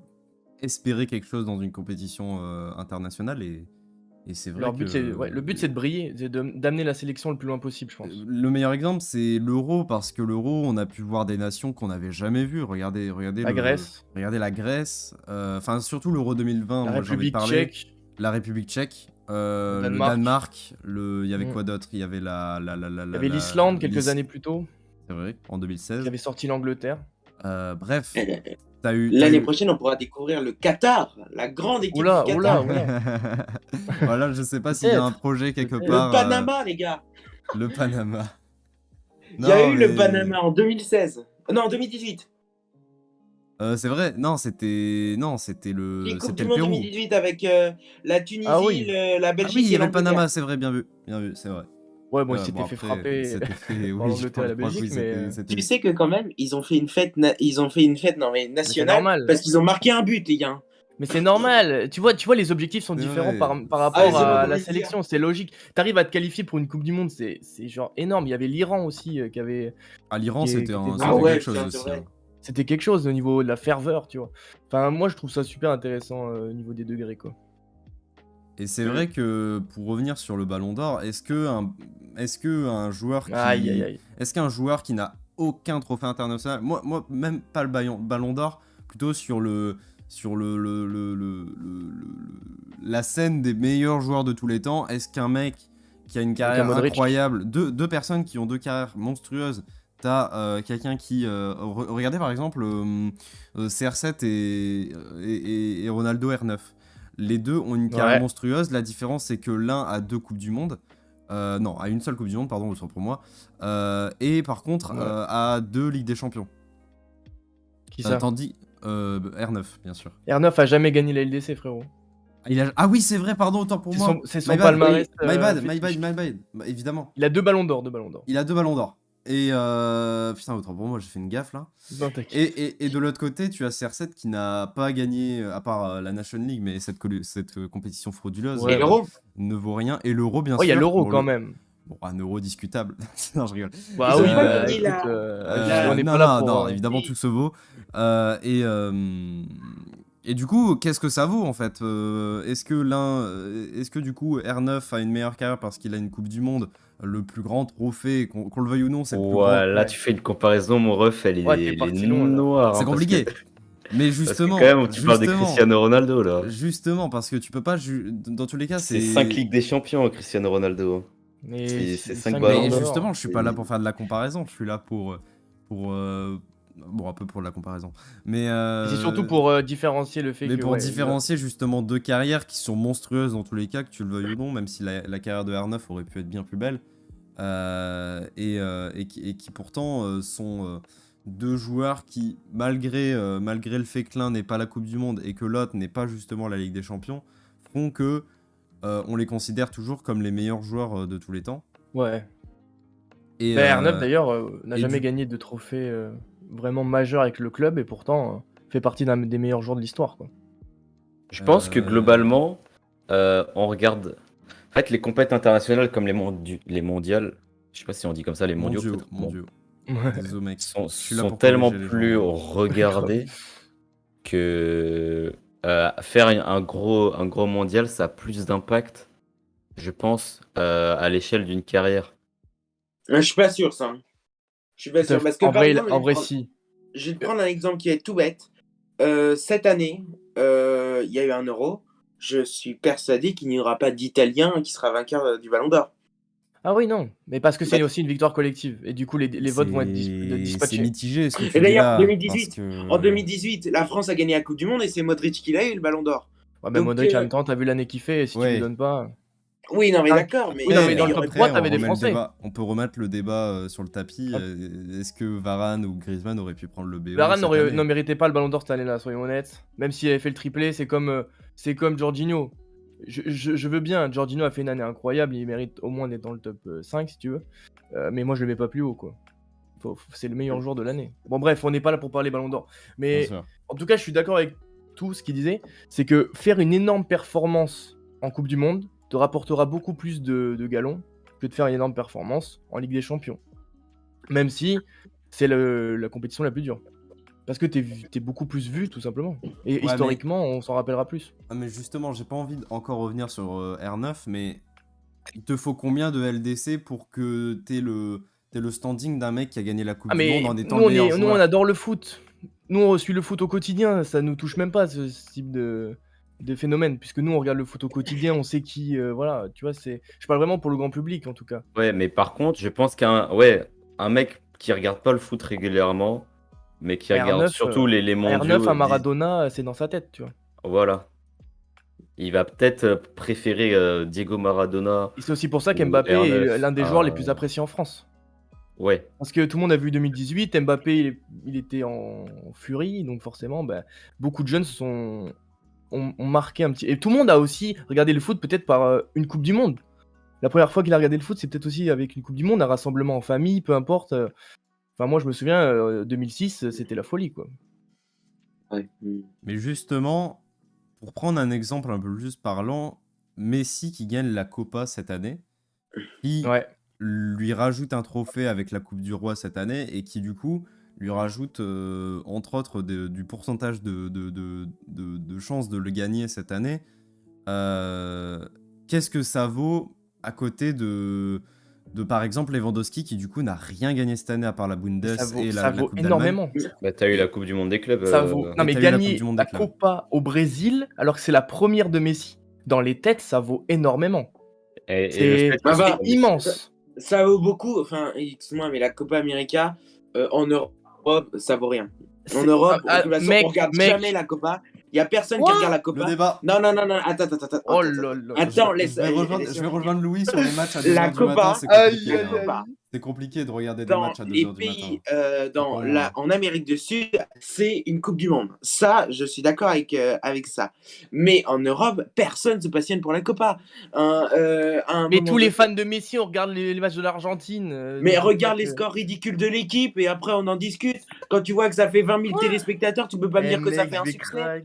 espérer quelque chose dans une compétition internationale. Et c'est vrai
Leur but,
que
le but, c'est de briller, c'est d'amener la sélection le plus loin possible, je pense.
le meilleur exemple, c'est l'Euro, parce que l'Euro, on a pu voir des nations qu'on n'avait jamais vues. Regardez
La Grèce,
regardez la Grèce, enfin surtout l'Euro 2020,
la
moi j'ai envie de
République
parler.
tchèque,
La République tchèque, le
Danemark.
Danemark, il y avait
Mm.
quoi d'autre? Il y avait
il y avait l'Islande quelques années plus tôt,
C'est vrai, en 2016.
qui avait sorti l'Angleterre.
Bref, t'as eu...
L'année prochaine, on pourra découvrir le Qatar, la grande équipe
Oula,
du Qatar.
oula.
Voilà, je sais pas s'il y a un
Peut-être,
projet quelque
peut-être.
part.
Le Panama, les gars.
Le Panama.
Il y a
Non,
eu le
mais-
Panama en 2016. Non, en 2018.
C'est vrai, non, c'était
Les Coupes
c'était
du
le
Monde
Pérou.
2018 avec la
Ah
Tunisie,
oui.
la
Ah oui, il
Belgique
y
et
avait le
l'Angleterre.
Panama, c'est vrai, bien vu, c'est vrai.
Ouais, bon, il
Bon,
s'était fait
après,
frapper
c'était fait,
par
oui, je
l'Angleterre et la
crois que oui,
Belgique, mais
Tu sais que quand même, ils ont fait une fête, non, mais
mais c'est
nationale
normal.
parce qu'ils ont marqué un but, les gars.
Mais c'est normal. Tu vois, les objectifs sont
C'est
différents
vrai.
par
Ah,
rapport
c'est bon
à
de
la
le dire.
sélection. C'est logique. T'arrives à te qualifier pour une Coupe du Monde, c'est genre énorme. Il y avait l'Iran aussi qui avait.
À l'Iran,
qui
c'était
était
un-
devenu
Ah
c'était
ouais,
quelque chose
putain, c'est
aussi.
vrai.
Hein.
C'était quelque chose au niveau de la ferveur, tu vois. Enfin, moi, je trouve ça super intéressant au niveau des degrés, quoi.
Et c'est vrai que pour revenir sur le Ballon d'Or, est-ce que un joueur
Aïe, aïe, aïe.
est-ce qu'un joueur qui n'a aucun trophée international, moi même pas le Ballon d'Or, plutôt sur la scène des meilleurs joueurs de tous les temps, est-ce qu'un mec qui a une carrière
Modric.
incroyable, deux personnes qui ont deux carrières monstrueuses, t'as quelqu'un qui regardez par exemple CR7 et Ronaldo R9. Les deux ont une carrière
Ouais.
monstrueuse. La différence, c'est que l'un a 2 Coupes du Monde. Non, a une seule Coupe du Monde, pardon, autant pour moi. Et par contre,
Ouais.
a 2 Ligues des Champions.
Qui ça
Tandis R9, bien sûr.
R9 a jamais gagné la LDC, frérot.
Ah oui, c'est vrai, pardon, autant pour moi.
C'est son
My bad,
palmarès.
My bad,
fétiche.
my bad. Bah, évidemment.
Il a 2 ballons d'or, 2 ballons d'or.
Il a 2 Ballons d'Or. Et putain, autant pour moi, j'ai fait une gaffe là.
Non, t'inquiète.
Et de l'autre côté, tu as CR7 qui n'a pas gagné, à part la Nation League, mais cette compétition frauduleuse
Ouais,
Et l'Euro.
ne vaut rien. Et l'Euro, bien
Oh, il y a
sûr.
l'Euro
Bon,
quand même.
Bon, un euro discutable. Non, je rigole.
Bah
Ils ont
oui,
pas
bah
gagné
écoute,
la-
on n'est
non,
pas là
non,
pour.
non, évidemment, tout se vaut. Et du coup, qu'est-ce que ça vaut en fait est-ce que du coup R9 a une meilleure carrière parce qu'il a une Coupe du Monde, le plus grand trophée, qu'on le veuille ou non, c'est le plus grand.
Voilà,
ouais.
tu fais une comparaison, mon ref, elle
Ouais, t'es
est
parti loin, là.
noire.
C'est
hein, parce
compliqué.
que-
Mais
Parce que
justement,
quand même, tu parles de
justement,
Cristiano Ronaldo, là.
justement, parce que tu peux pas, dans tous les cas,
C'est 5 Ligues des Champions, Cristiano Ronaldo.
Mais
C'est 5
cinq
ballons
Mais
d'or.
justement, je suis pas
c'est-
là pour faire de la comparaison, je suis là pour bon, un peu pour de la comparaison. Mais
c'est surtout pour différencier le fait
mais
que.
pour
ouais,
différencier justement 2 carrières qui sont monstrueuses dans tous les cas, que tu le veuilles ou non, même si la carrière de R9 aurait pu être bien plus belle, et qui pourtant sont 2 joueurs qui, malgré le fait que l'un n'ait pas la Coupe du Monde et que l'autre n'ait pas justement la Ligue des Champions, font que on les considère toujours comme les meilleurs joueurs de tous les temps.
Ouais.
Et,
Bah, R9 d'ailleurs n'a
et
jamais
du-
gagné de trophée vraiment majeur avec le club et pourtant fait partie d'un des meilleurs joueurs de l'histoire, quoi.
Je pense que
Euh,
globalement, on regarde. En fait, les compètes internationales comme les mondiales, je sais pas si on dit comme ça, les mondiaux,
mondiaux,
peut-être, bon,
mondiaux. Désolé mec.
sont,
Je suis là
sont
pour
tellement
corriger les
plus
gens.
regardés que faire un gros mondial, ça a plus d'impact, je pense, à l'échelle d'une carrière.
Je suis pas sûr, ça. Je suis pas sûr. Parce que,
En
par
vrai,
exemple,
en vrai, si.
je vais te prendre un exemple qui est tout bête. Cette année, il y a eu un Euro. Je suis persuadé qu'il n'y aura pas d'Italien qui sera vainqueur du Ballon d'Or.
Ah oui, non. Mais parce que c'est
Bah-
aussi une victoire collective. Et du coup, les votes vont être
C'est
dispatchés.
mitigé ce que tu
Et
dis
d'ailleurs,
là.
2018,
parce que-
En 2018, la France a gagné la Coupe du Monde et c'est Modric qui l'a eu, le Ballon d'Or.
Ouais, mais
Donc,
Modric, en même temps, t'as vu l'année qu'il fait, et si tu
Ouais.
lui donnes pas.
Oui, non, mais
Ah,
d'accord. Mais,
oui, non, mais dans
il
le
y aurait
top 3,
on
t'avais des
remet le
Français.
débat- on peut remettre le débat sur le tapis.
Ah.
Est-ce que Varane ou Griezmann auraient pu prendre le BO
Varane
cette
n'aurait-
année
ne méritait pas le ballon d'or cette année-là, soyons honnêtes. Même s'il avait fait le triplé, c'est comme Jorginho. Je veux bien, Jorginho a fait une année incroyable, il mérite au moins d'être dans le top 5 si tu veux. Mais moi je le mets pas plus haut quoi. C'est le meilleur joueur de l'année. Bon bref, on n'est pas là pour parler ballon d'or. Mais
Bien sûr.
en tout cas, je suis d'accord avec tout ce qu'il disait. C'est que faire une énorme performance en Coupe du Monde te rapportera beaucoup plus de galons que de faire une énorme performance en Ligue des Champions. Même si c'est la compétition la plus dure. Parce que t'es beaucoup plus vu, tout simplement. Et
Ouais,
historiquement, on s'en rappellera plus.
Ah, mais justement, j'ai pas envie encore revenir sur R9, mais il te faut combien de LDC pour que t'aies le standing d'un mec qui a gagné la Coupe
Ah,
du
mais
Monde en étant
nous,
le
on,
meilleur
nous, on
joueur.
adore le foot. Nous, on suit le foot au quotidien. Ça nous touche même pas, ce type de phénomène. Puisque nous, on regarde le foot au quotidien, on sait qui. Voilà, tu vois, je parle vraiment pour le grand public, en tout cas.
Ouais, mais par contre, je pense un mec qui regarde pas le foot régulièrement, mais qui regarde
R9,
surtout les mondiaux.
R9 à Maradona, c'est dans sa tête, tu vois.
Voilà. Il va peut-être préférer Diego Maradona.
Et c'est aussi pour ça
Ou
qu'Mbappé est
R9
l'un des
à-
joueurs les plus appréciés en France.
Ouais.
Parce que tout le monde a vu 2018, Mbappé, il était en furie, donc forcément, bah, beaucoup de jeunes ont marqué un petit. Et tout le monde a aussi regardé le foot peut-être par une Coupe du Monde. La première fois qu'il a regardé le foot, c'est peut-être aussi avec une Coupe du Monde, un rassemblement en famille, peu importe. Enfin, moi, je me souviens, 2006, c'était la folie, quoi.
Ouais.
Mais justement, pour prendre un exemple un peu plus parlant, Messi qui gagne la Copa cette année, qui
Ouais.
lui rajoute un trophée avec la Coupe du Roi cette année et qui du coup lui rajoute entre autres du pourcentage de chances de le gagner cette année. Qu'est-ce que ça vaut à côté de par exemple Lewandowski qui du coup n'a rien gagné cette année à part la Bundes et
Ça
la
vaut
Coupe d'Allemagne.
énormément.
Bah, t'as eu la Coupe du Monde des clubs.
Ça vaut. Non,
Et
mais
t'as eu la Coupe
gagner
du Monde
la
des clubs.
Copa au Brésil, alors que c'est la première de Messi, dans les têtes, ça vaut énormément.
Et le
C'est
fait que
c'est immense.
Ça vaut beaucoup, enfin, excuse-moi, mais la Copa América, en Europe, ça vaut rien. En
C'est-
Europe,
ah,
de toute façon,
mec,
on regarde
mec.
jamais la Copa. Il y a personne qui
Quoi
regarde la
Le
Copa.
débat.
Non, attends.
Oh là là.
Attends,
Je vais rejoindre Louis sur les matchs à 2h
La
du matin,
Copa.
c'est compliqué.
Aïe, aïe,
hein.
Copa.
C'est compliqué de regarder des
Dans
matchs à
les
2h du matin.
pays,
Pour moi.
en Amérique du Sud, c'est une Coupe du Monde. Ça, je suis d'accord avec ça. Mais en Europe, personne ne se passionne pour la Copa.
Mais tous les fans de Messi, on regarde les matchs de l'Argentine.
Mais
donc,
regarde
en
les
fait,
scores ridicules de l'équipe et après on en discute. Quand tu vois que ça fait 20 000 téléspectateurs, tu peux pas me dire que ça fait un succès.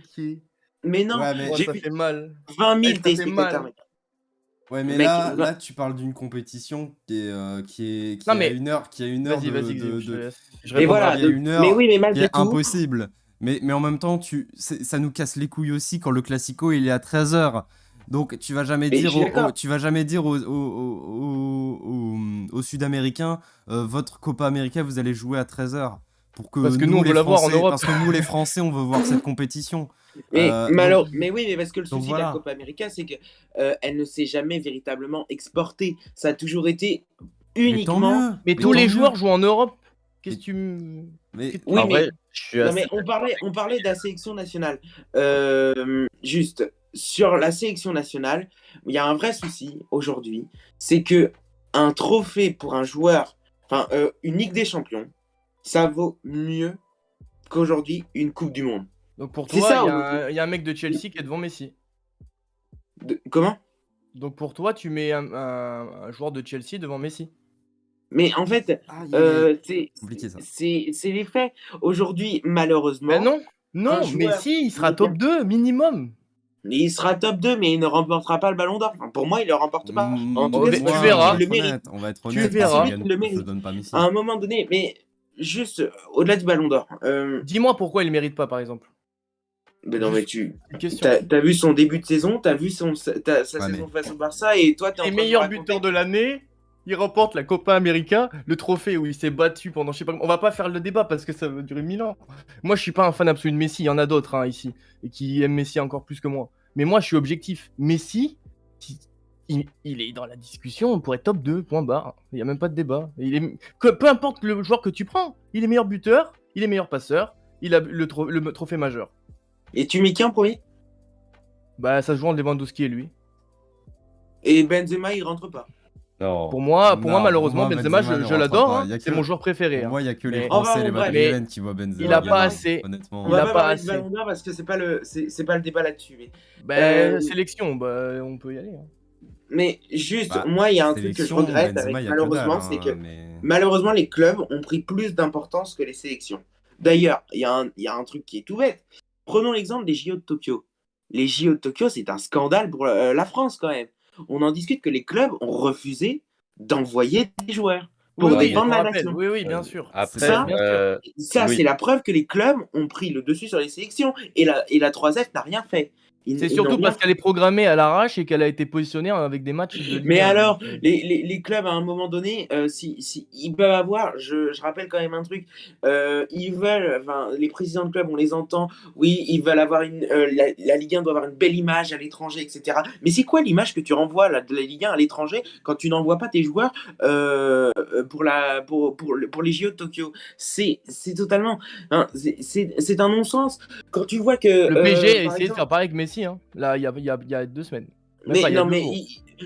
Mais non,
Ouais, mais-
Oh,
j'ai
ça
vu
fait mal.
20 000
Ça fait
téléspectateurs.
mal.
Ouais, mais
Mec,
là, tu parles d'une compétition qui
Non,
a
mais-
une heure, qui a une heure
Vas-y,
de,
vas-y,
de-
je te
de-
laisse. Je
Et
réponds
voilà,
il y a
après.
une heure
mais oui, mais
qui
malgré
est
tout,
impossible. Mais en même temps, ça nous casse les couilles aussi quand le Classico il est à 13h. Donc tu vas jamais
Mais
dire,
je suis d'accord.
tu vas jamais dire aux Sud-Américains, votre Copa América, vous allez jouer à 13h.
Parce que nous, on
les
veut la voir en
Français-
Europe.
Parce que nous, les Français, on veut voir cette compétition.
mais,
Donc-
mais oui, mais parce que le
donc
souci de la
voilà.
Copa América, c'est que elle ne s'est jamais véritablement exportée. Ça a toujours été
Mais tant
uniquement.
mieux.
Mais tous
tant
les
mieux.
joueurs jouent en Europe. Qu'est-ce
Mais-
que tu me.
Mais
Oui,
En
mais
vrai, je suis
non,
assez.
mais on parlait de la sélection nationale. Juste, sur la sélection nationale, il y a un vrai souci aujourd'hui, c'est que un trophée pour un joueur, enfin une Ligue des Champions, ça vaut mieux qu'aujourd'hui une Coupe du Monde.
Donc pour
C'est
toi,
ça,
il y a un mec de Chelsea qui est devant Messi.
Comment?
Donc pour toi, tu mets un joueur de Chelsea devant Messi.
Mais en fait, c'est
compliqué ça.
c'est les faits. Aujourd'hui, malheureusement,
Ben non,
un
non,
joueur
Messi, il sera
qui
top 2, minimum.
il sera top 2, mais il ne remportera pas le Ballon d'Or. Enfin, pour moi, il ne le remporte pas. En tout
Oh,
cas,
mais
c'est
tu
pas
verras.
lui qui le mérite.
On va être
Tu
honnête.
verras.
parce que
Le mérite.
je donne pas Messi.
À un moment donné, mais juste au-delà du Ballon d'Or.
Dis-moi pourquoi il le mérite pas, par exemple.
Ben non, mais tu
Une question.
t'as vu son début de saison, t'as vu sa
Ouais,
saison face au Barça, et toi, t'es en
Les
train de me
meilleurs
raconter-
buteurs de l'année, il remporte la Copa América, le trophée où il s'est battu pendant je sais pas. On va pas faire le débat parce que ça va durer 1000 ans. Moi, je suis pas un fan absolu de Messi. Il y en a d'autres hein, ici et qui aiment Messi encore plus que moi. Mais moi, je suis objectif. Messi, il est dans la discussion pour être top 2, point barre. Il y a même pas de débat. Peu importe le joueur que tu prends, il est meilleur buteur, il est meilleur passeur, il a le trophée majeur.
Et tu mets qui en premier?
Bah, ça se joue entre Lewandowski et lui.
Et Benzema, il rentre pas.
Non.
Pour moi,
Non,
malheureusement,
pour moi,
Benzema,
Benzema ne
je
rentre
l'adore.
pas.
hein.
Il y a
C'est
que-
mon joueur préféré.
Pour
hein.
moi, il n'y a que les
Mais-
Français, les
en vrai,
Madrilènes qui voient Benzema.
il a
bien,
pas assez.
Honnêtement.
On
Il
va
a
pas
pas
parler
assez.
du Ballon d'Or parce que c'est pas le débat là-dessus.
Sélection, bah, on peut y aller. hein.
Mais juste,
Bah,
moi, il y a un truc que je
sélection,
regrette
Benzema,
avec,
il y a que
malheureusement,
dalle,
c'est que
hein, mais-
malheureusement, les clubs ont pris plus d'importance que les sélections. D'ailleurs, il y a un truc qui est tout bête. Prenons l'exemple des JO de Tokyo. Les JO de Tokyo, c'est un scandale pour la France quand même. On en discute que les clubs ont refusé d'envoyer des joueurs pour
Oui,
défendre
je me
la
rappelle.
nation.
Oui, oui, bien sûr.
Après,
Ça,
bien sûr.
Ça,
Oui.
c'est la preuve que les clubs ont pris le dessus sur les sélections. Et la 3F n'a rien fait.
C'est surtout parce qu'elle est programmée à l'arrache et qu'elle a été positionnée avec des matchs de Ligue
Mais
1.
alors, les clubs, à un moment donné, si ils peuvent avoir, je rappelle quand même un truc, ils veulent, enfin, les présidents de clubs, on les entend, oui, ils veulent avoir la Ligue 1 doit avoir une belle image à l'étranger, etc. Mais c'est quoi l'image que tu renvoies de la Ligue 1 à l'étranger quand tu n'envoies pas tes joueurs pour les JO de Tokyo? C'est totalement, hein, c'est un non-sens. Quand tu vois que
Le PSG a
par
essayé de
exemple-
faire pareil avec Messi, hein. Là, il y a 2 semaines. Même
mais
pas, il y a
non,
2
mais
jours.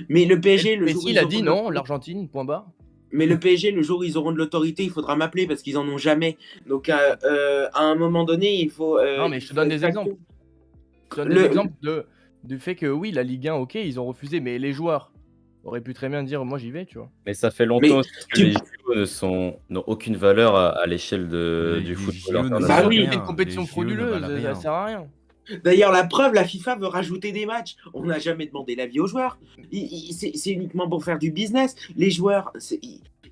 mais le PSG, le jour où
Messi,
ils
il a
ont
dit
fait
non, l'Argentine, point barre.
Mais le PSG, le jour où ils auront de l'autorité, il faudra m'appeler parce qu'ils en ont jamais. Donc à un moment donné, il faut.
Non, mais
Il
je te
faut
donne
être
des exemples.
acteur.
Je te donne des
Le,
exemples du fait que oui, la Ligue 1, ok, ils ont refusé, mais les joueurs auraient pu très bien dire moi j'y vais, tu vois.
Mais ça fait longtemps
mais
aussi que
tu,
les JO n'ont aucune valeur à l'échelle
Les
du football
JO ne
Bah
valent
C'est
oui.
une
rien.
compétition
Les JO ne valent
frauduleuse, ça
rien.
sert à rien.
D'ailleurs, la preuve, la FIFA veut rajouter des matchs. On n'a jamais demandé l'avis aux joueurs. C'est uniquement pour faire du business. Les joueurs, c'est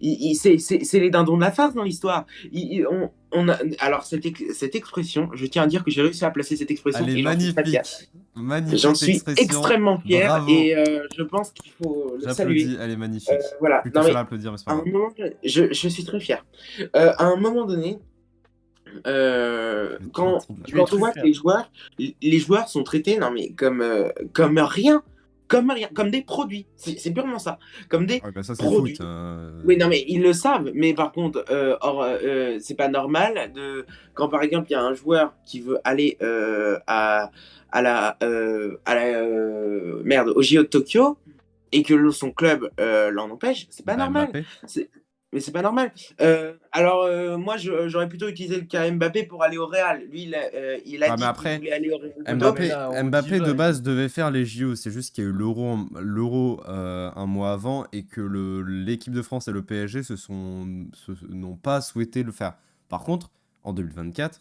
les dindons de la farce dans l'histoire. Alors, cette expression, je tiens à dire que j'ai réussi à placer cette expression
Elle est
et j'en suis très fier.
magnifique.
J'en
Magnifique
suis
expression.
extrêmement fier
Bravo.
et je pense qu'il faut le saluer.
J'applaudis, elle est magnifique.
Voilà.
Je suis
Non,
tout seul
mais
à applaudir, mais c'est
à
pas
un
grave.
moment, je suis très fier. À un moment donné,
Je vais te
quand,
sortir de la-
Tu es
quand on voit que
truffé.
les joueurs sont traités non, mais comme rien, comme des produits. C'est purement ça. Comme des
Ouais, bah ça, c'est
produits.
foot.
Oui, non, mais ils le savent. Mais par contre, c'est pas normal quand par exemple il y a un joueur qui veut aller merde, au JO de Tokyo et que son club l'en empêche, c'est pas
Bah,
normal.
Mbappé.
Mais c'est pas normal. Moi, j'aurais plutôt utilisé le cas Mbappé pour aller au Real. Lui, il a
Ah, mais
dit qu'il
après,
voulait aller au Real.
Ouais, mais
Mbappé,
là, on
Mbappé de
divague.
base devait faire les JO. C'est juste qu'il y a eu l'Euro un mois avant et que l'équipe de France et le PSG n'ont pas souhaité le faire. Par contre, en 2024,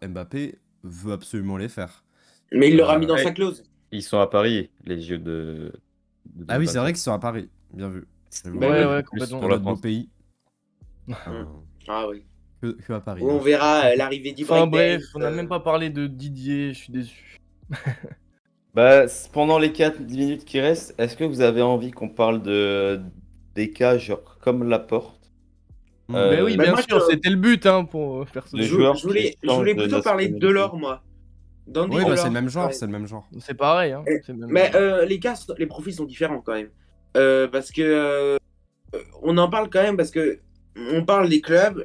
Mbappé veut absolument les faire.
Mais il l'aura mis
Euh,
dans
Ouais,
sa clause.
ils sont à Paris, les JO de
Ah oui, c'est vrai
2024.
qu'ils sont à Paris. Bien vu. J'avoue.
Ben
Ouais,
oui.
ouais,
Plus
complètement.
Dans
pour la
notre beau
France.
pays.
Mm. Ah oui.
Que à Paris.
Où on
Hein.
verra l'arrivée du
Enfin
breakdance.
bref, on n'a même pas parlé de Didier, je suis déçu.
Bah, pendant les 4-10 minutes qui restent, est-ce que vous avez envie qu'on parle des cas genre comme Laporte,
Ben oui,
Ben
bien
moi,
sûr, c'était le but hein, pour
de
personnellement.
joueurs qui
je
changent
voulais
de
plutôt parler de
nationalité?
Delors, moi. D'Andy
Oui, bah c'est le
Delors.
même genre,
Ouais.
c'est le même genre.
C'est pareil, hein. C'est même...
Mais les profils sont différents quand même. Parce que on en parle quand même parce que on parle des clubs.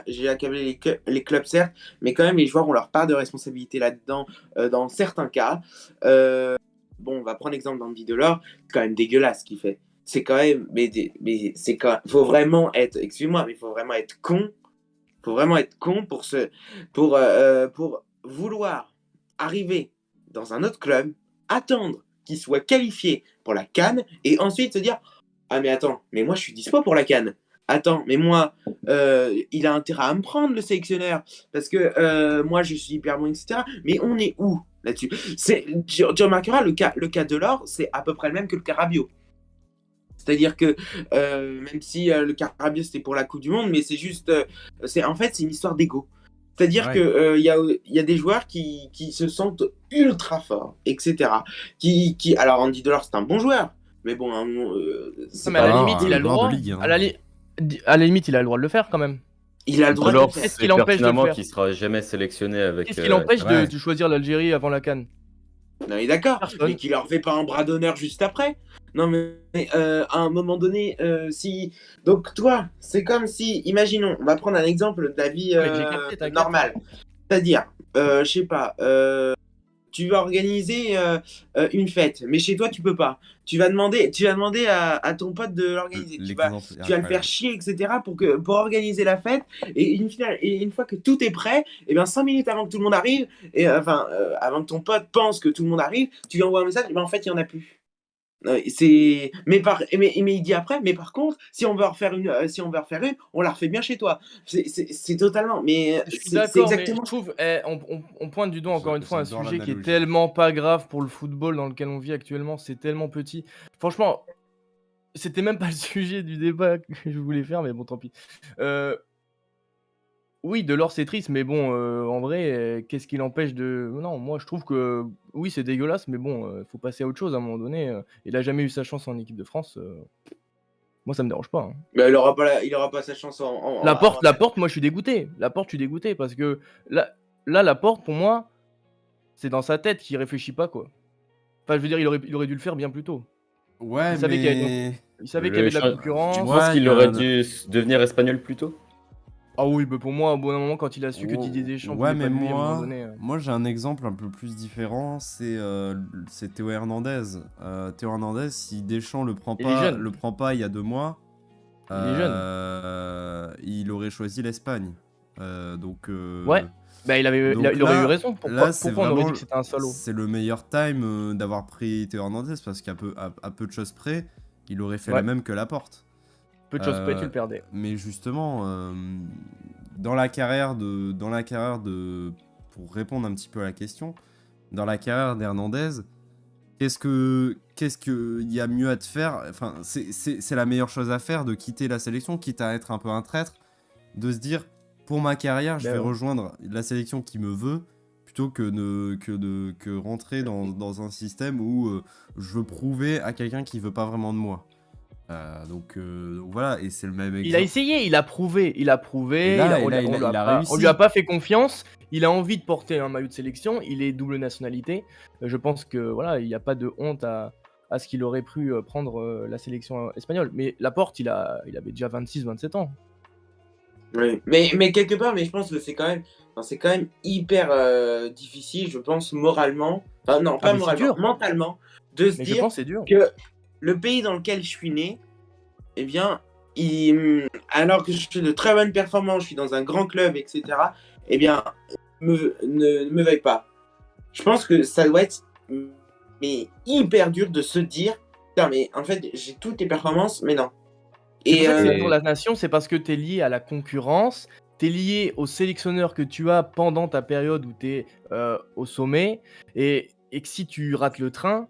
J'ai accablé les clubs certes, mais quand même les joueurs ont leur part de responsabilité là-dedans dans certains cas. Bon, on va prendre l'exemple d'Andy Delors. C'est quand même dégueulasse ce qu'il fait. C'est quand même, mais c'est quand, faut vraiment être, excuse-moi, mais il faut vraiment être con. Faut vraiment être con pour vouloir arriver dans un autre club, attendre qu'il soit qualifié pour la CAN et ensuite se dire ah mais attends, mais moi je suis dispo pour la CAN. Attends, mais moi, il a intérêt à me prendre le sélectionneur parce que moi je suis hyper bon, etc. Mais on est où là-dessus? Tu remarqueras le cas de l'or, c'est à peu près le même que le cas Rabiot. C'est-à-dire que même si le Carabio c'était pour la Coupe du Monde, mais c'est juste, en fait c'est une histoire d'ego. C'est-à-dire
Ouais.
que y a des joueurs qui se sentent ultra forts, etc. Alors Andy Delors c'est un bon joueur, mais bon, c'est
Non, mais à
pas
la
non
limite,
plus-
il a le
joueur de
droit.
ligue, hein.
À la limite, il a le droit de le faire quand même.
il a le droit de le
Alors,
faire.
Qu'est-ce
c'est
qui l'empêche de le
pertinemment
faire?
qu'il sera jamais sélectionné avec.
Qu'est-ce qui l'empêche
ouais.
de choisir l'Algérie avant la CAN?
Non, mais d'accord,
Personne.
mais qu'il leur fait pas un bras d'honneur juste après. Non, mais à un moment donné, si. Donc, toi, c'est comme si, imaginons, on va prendre un exemple de la vie
Mais j'ai capté, t'inquiète.
normale. C'est-à-dire, je sais pas, tu vas organiser une fête, mais chez toi, tu peux pas. Tu vas demander à ton pote de l'organiser.
L'exemple est
Tu vas le faire
incroyable.
chier, etc. pour organiser la fête. Et une fois que tout est prêt, et bien 5 minutes avant que tout le monde arrive, et avant que ton pote pense que tout le monde arrive, tu lui envoies un message, et ben en fait, il n'y en a plus. Mais il dit après, mais par contre, si on veut en refaire une, on la refait bien chez toi. C'est totalement, mais
Je suis
c'est
d'accord, mais je
exactement.
trouve, on pointe du doigt encore une fois un
J'adore
sujet qui est
l'analogie.
tellement pas grave pour le football dans lequel on vit actuellement, c'est tellement petit. Franchement, c'était même pas le sujet du débat que je voulais faire, mais bon, tant pis. Oui, Delors c'est triste, mais bon, en vrai, qu'est-ce qui l'empêche de... Non, moi je trouve que oui, c'est dégueulasse, mais bon, faut passer à autre chose à un moment donné. Il a jamais eu sa chance en équipe de France. Moi, ça me dérange pas. Hein.
Mais il aura pas sa chance en.
Laporte, moi je suis dégoûté. Laporte, je suis dégoûté parce que là, Laporte, pour moi, c'est dans sa tête qu'il réfléchit pas, quoi. Enfin, je veux dire, il aurait dû le faire bien plus tôt.
Ouais,
Il savait qu'il y avait,
mais.
il savait qu'il y avait de la
Tu
concurrence.
Ouais,
penses qu'il
il y a
aurait
un-
dû devenir espagnol plus tôt?
Ah oui, bah pour moi, au bout d'un moment, quand il a su que Didier Deschamps
Ouais,
voulait
mais
pas de lui, à un moment
moi,
donné...
moi j'ai un exemple un peu plus différent, c'est Théo Hernandez. Théo Hernandez, si Deschamps
Il est jeune.
le prend pas il y a 2 mois,
Il est jeune.
Il aurait choisi l'Espagne.
Ouais. Bah, il aurait eu
là,
raison.
là, c'est
Pourquoi on aurait dit
vraiment,
que c'était un salaud?
c'est le meilleur time d'avoir pris Théo Hernandez parce à peu de choses près, il aurait fait la
Ouais.
même que Laporte.
Peu de choses près, tu
Euh,
le perdais.
Mais justement, pour répondre un petit peu à la question, dans la carrière d'Hernandez, qu'est-ce qu'il y a mieux à te faire? Enfin, c'est la meilleure chose à faire de quitter la sélection, quitte à être un peu un traître, de se dire, pour ma carrière, je
Ben
vais
ouais.
rejoindre la sélection qui me veut, plutôt que rentrer dans un système où je veux prouver à quelqu'un qui veut pas vraiment de moi. Donc voilà, et c'est le même
Il a
exemple.
essayé, il a prouvé,
Et là,
on
il a réussi.
lui a pas fait confiance. Il a envie de porter un maillot de sélection. Il est double nationalité. Je pense que voilà, il n'y a pas de honte à ce qu'il aurait pu prendre la sélection espagnole. Mais Laporte, il avait déjà 26-27 ans.
Oui. Mais quelque part, mais je pense que c'est quand même hyper difficile, je pense, moralement. Enfin, non,
Ah
pas
mais c'est
moralement,
dur.
mentalement, de se
Mais je
dire
pense que c'est dur.
que le pays dans lequel je suis né, eh bien, alors que je fais de très bonnes performances, je suis dans un grand club, etc., eh bien, ne me veuille pas. Je pense que ça doit être mais hyper dur de se dire, putain, mais en fait, j'ai toutes les performances, mais non.
C'est pour
Et
ça que c'est
Et-
pour la nation, c'est parce que tu es lié à la concurrence, tu es lié au sélectionneur que tu as pendant ta période où tu es au sommet, et que si tu rates le train,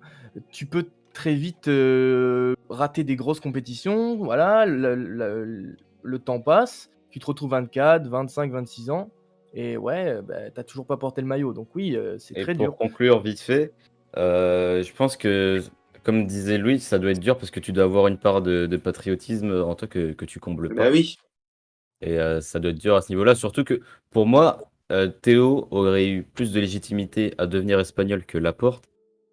tu peux très vite rater des grosses compétitions, voilà, le temps passe, tu te retrouves 24, 25, 26 ans, et ouais, bah, t'as toujours pas porté le maillot, donc oui, c'est
Et
très
pour
dur.
conclure vite fait, je pense que, comme disait Louis, ça doit être dur parce que tu dois avoir une part de patriotisme en toi que tu combles
bah
pas.
oui,
Et ça doit être dur à ce niveau-là. Surtout que pour moi, Théo aurait eu plus de légitimité à devenir espagnol que Laporte.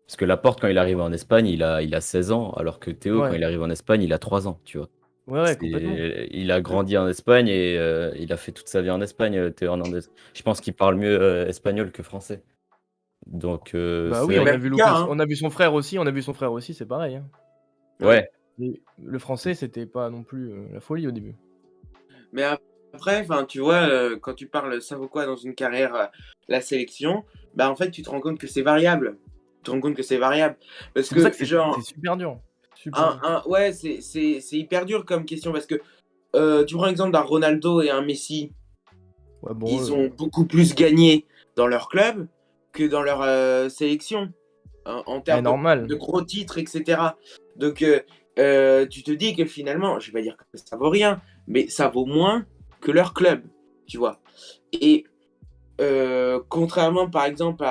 Parce que Laporte, quand il arrive en Espagne, il a 16 ans, alors que Théo, quand
Ouais,
il arrive en Espagne, il a 3 ans, tu vois.
ouais, complètement.
Il a grandi en Espagne et il a fait toute sa vie en Espagne, Théo Hernandez. Je pense qu'il parle mieux espagnol que français. Donc
Bah
c'est
oui,
c'est
vrai
même le cas, hein.
on a vu son frère aussi, c'est pareil, hein.
Ouais.
ouais,
Le français, c'était pas non plus la folie au début.
Mais après, enfin, tu vois, quand tu parles, ça vaut quoi dans une carrière, la sélection, bah en fait, tu te rends compte que c'est variable. Tu te rends compte que c'est variable. Parce
C'est pour ça
que,
que c'est
genre,
super dur. Super dur.
ouais, c'est hyper dur comme question parce que tu prends l'exemple d'un Ronaldo et un Messi,
Ouais, bon,
ils ont beaucoup plus gagné dans leur club que dans leur sélection, en termes
normal.
de gros titres, etc. Donc, tu te dis que finalement, je vais pas dire que ça vaut rien, mais ça vaut moins que leur club, tu vois. Et contrairement par exemple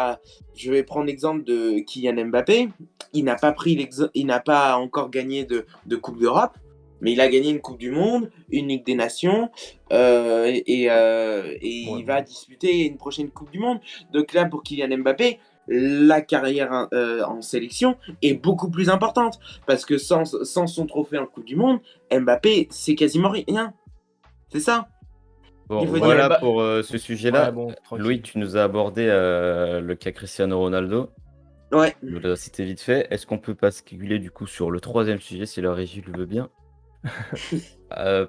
je vais prendre l'exemple de Kylian Mbappé, il n'a pas encore gagné de Coupe d'Europe, mais il a gagné une Coupe du Monde, une Ligue des Nations, et
Ouais,
il va disputer une prochaine Coupe du Monde. Donc là, pour Kylian Mbappé, la carrière en sélection est beaucoup plus importante, parce que sans son trophée en Coupe du Monde, Mbappé, c'est quasiment rien. C'est ça
bon,
qu'il faut
ouais, mais
dire.
voilà
bah,
pour ce
ouais,
sujet-là.
bon,
Louis,
tranquille.
tu nous as abordé le cas Cristiano Ronaldo.
Ouais.
Tu nous l'as cité vite fait. Est-ce qu'on peut basculer du coup sur le troisième sujet si la régie le veut bien?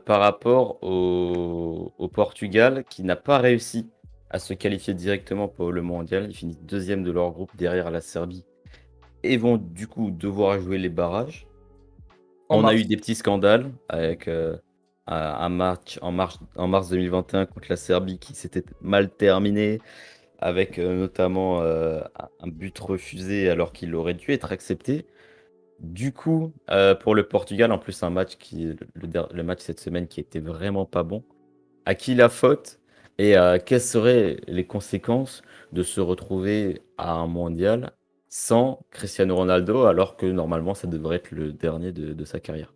Par rapport au Portugal qui n'a pas réussi à se qualifier directement pour le mondial. Ils finissent deuxième de leur groupe derrière la Serbie et vont du coup devoir jouer les barrages.
En
On a
mars.
eu des petits scandales avec un match en mars 2021 contre la Serbie qui s'était mal terminé, avec notamment un but refusé alors qu'il aurait dû être accepté. Du coup, pour le Portugal, en plus un match le match cette semaine qui était vraiment pas bon. À qui la faute et quelles seraient les conséquences de se retrouver à un mondial sans Cristiano Ronaldo alors que normalement ça devrait être le dernier de sa carrière?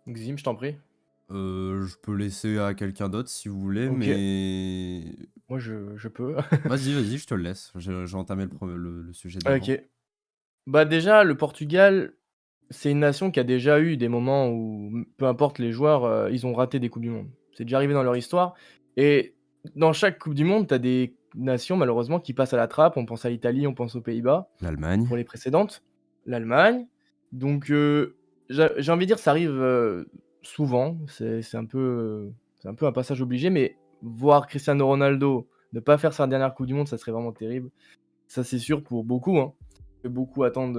Xim, je t'en prie.
Je peux laisser à quelqu'un d'autre si vous voulez,
Ok.
mais
Moi, je peux.
vas-y, je te le laisse. J'ai entamé le sujet d'avant.
Ok. Bah déjà, le Portugal, c'est une nation qui a déjà eu des moments où, peu importe les joueurs, ils ont raté des Coupes du Monde. C'est déjà arrivé dans leur histoire. Et dans chaque Coupe du Monde, tu as des nations, malheureusement, qui passent à la trappe. On pense à l'Italie, on pense aux Pays-Bas,
L'Allemagne.
pour les précédentes. L'Allemagne. Donc, j'ai envie de dire, ça arrive souvent. C'est un peu un passage obligé, mais voir Cristiano Ronaldo ne pas faire sa dernière Coupe du Monde, ça serait vraiment terrible. Ça, c'est sûr pour beaucoup, hein. Que beaucoup attendent.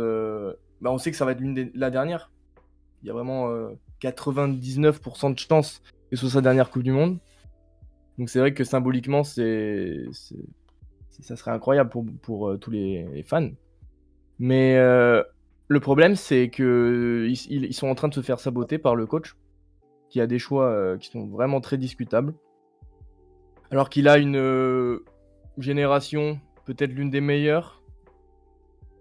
Bah, on sait que ça va être la dernière. Il y a vraiment 99% de chances que ce soit sa dernière Coupe du Monde. Donc c'est vrai que symboliquement, ça serait incroyable pour tous les fans. Mais le problème, c'est que ils sont en train de se faire saboter par le coach, qui a des choix qui sont vraiment très discutables. Alors qu'il a une génération, peut-être l'une des meilleures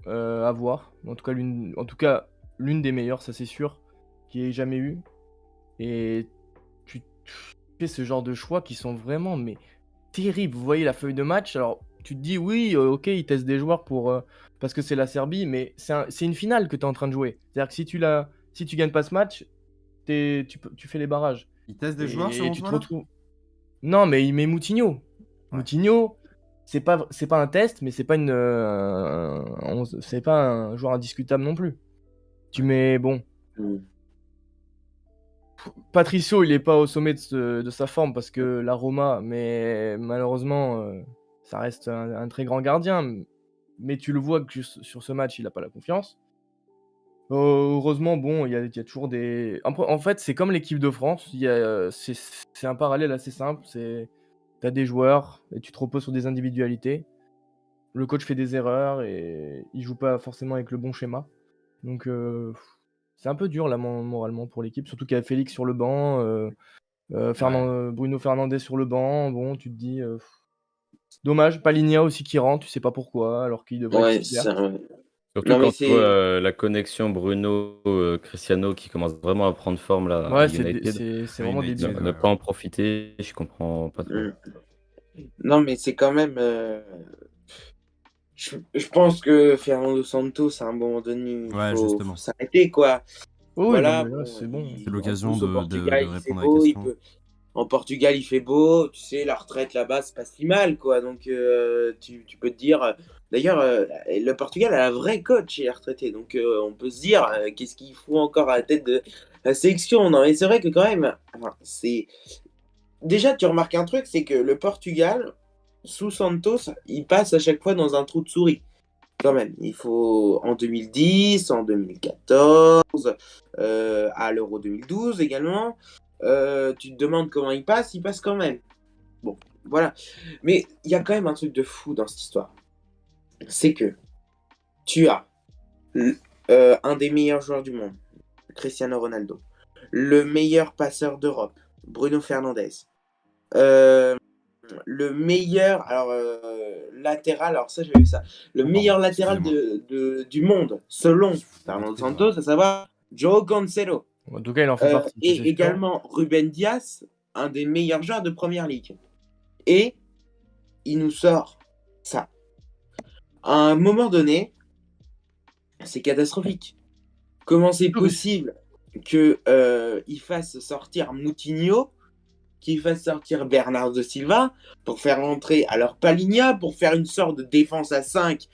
à voir. En tout cas, l'une des meilleures, ça c'est sûr, qui ait jamais eu. Et tu fais ce genre de choix qui sont vraiment mais terribles. Vous voyez la feuille de match, alors tu te dis oui, ok, ils testent des joueurs parce que c'est la Serbie, mais c'est une finale que tu es en train de jouer. C'est-à-dire que si tu gagnes pas ce match, tu fais les barrages.
Il teste des joueurs
Et
selon
tu te
toi là?
retrouves. Non, mais il met Moutinho.
Ouais.
Moutinho, c'est pas un test, mais c'est pas c'est pas un joueur indiscutable non plus. Tu mets bon.
Mm.
Patricio, il est pas au sommet de sa forme parce que la Roma, mais malheureusement, ça reste un très grand gardien. Mais tu le vois que sur ce match, il a pas la confiance. Heureusement, bon, il y a toujours des. En fait, c'est comme l'équipe de France. C'est un parallèle assez simple. T'as des joueurs et tu te reposes sur des individualités. Le coach fait des erreurs et il joue pas forcément avec le bon schéma. Donc, c'est un peu dur là moralement pour l'équipe. Surtout qu'il y a Félix sur le banc, Bruno Fernandes sur le banc. Bon, tu te dis. Dommage, Palinha aussi qui rentre, tu sais pas pourquoi, alors qu'il devrait être
Ouais,
titulaire.
Surtout
Non, mais
quand tu vois
c'est.
la connexion Bruno-Cristiano qui commence vraiment à prendre forme là à
Ouais,
United.
c'est
À
vraiment
United,
débile.
Ne pas en profiter, je comprends pas trop.
Mm. Non, mais c'est quand même. Je pense que Fernando Santos, à un moment donné, il
Ouais,
faut
justement.
s'arrêter, quoi.
Oh oui, non,
Voilà,
mais là,
bon,
c'est bon.
C'est
en
l'occasion
plus, au
de
Portugal, il fait
répondre à la
beau,
question.
en Portugal, il fait beau, tu sais, la retraite là-bas, c'est pas si mal, quoi. Donc, tu peux te dire. D'ailleurs, le Portugal a un vrai coach, il est retraité. Donc, on peut se dire, qu'est-ce qu'il faut encore à la tête de la sélection? Non, mais c'est vrai que quand même, enfin, c'est. Déjà, tu remarques un truc, c'est que le Portugal, sous Santos, il passe à chaque fois dans un trou de souris. Quand même, il faut en 2010, en 2014, à l'Euro 2012 également. Tu te demandes comment il passe quand même. Bon, voilà. Mais il y a quand même un truc de fou dans cette histoire. C'est que tu as un des meilleurs joueurs du monde, Cristiano Ronaldo, le meilleur passeur d'Europe, Bruno Fernandes, euh, le meilleur latéral, alors ça j'ai vu ça, le meilleur
Pardon,
latéral
excusez-moi.
du monde, selon
Je suis
Fernando
connecté, là.
Santos, à savoir Joao Cancelo.
En tout cas, il en fait partie, ça, c'est
Et
sûr.
également Ruben Dias, un des meilleurs joueurs de Première Ligue. Et il nous sort ça. À un moment donné, c'est catastrophique. Comment c'est
Oui.
possible qu'il fasse sortir Moutinho, qu'il fasse sortir Bernardo Silva pour faire rentrer alors Palinha pour faire une sorte de défense à 5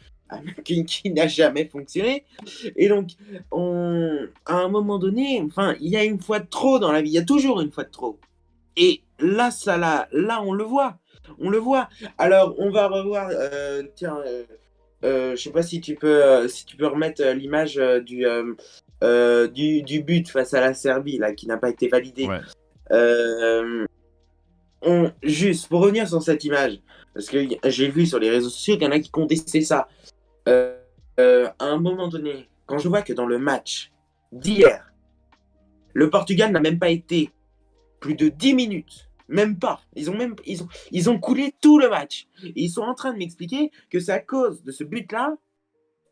qui n'a jamais fonctionné. Et donc, à un moment donné, enfin, il y a une fois de trop dans la vie, il y a toujours une fois de trop. Et là, là, on le voit. On le voit. Alors, on va revoir. Tiens, je sais pas si tu peux remettre l'image du but face à la Serbie là, qui n'a pas été validé.
Ouais.
Juste pour revenir sur cette image, parce que j'ai vu sur les réseaux sociaux qu'il y en a qui contestaient ça. À un moment donné, quand je vois que dans le match d'hier, le Portugal n'a même pas été plus de 10 minutes, même pas. Ils ont coulé tout le match. Et ils sont en train de m'expliquer que c'est à cause de ce but-là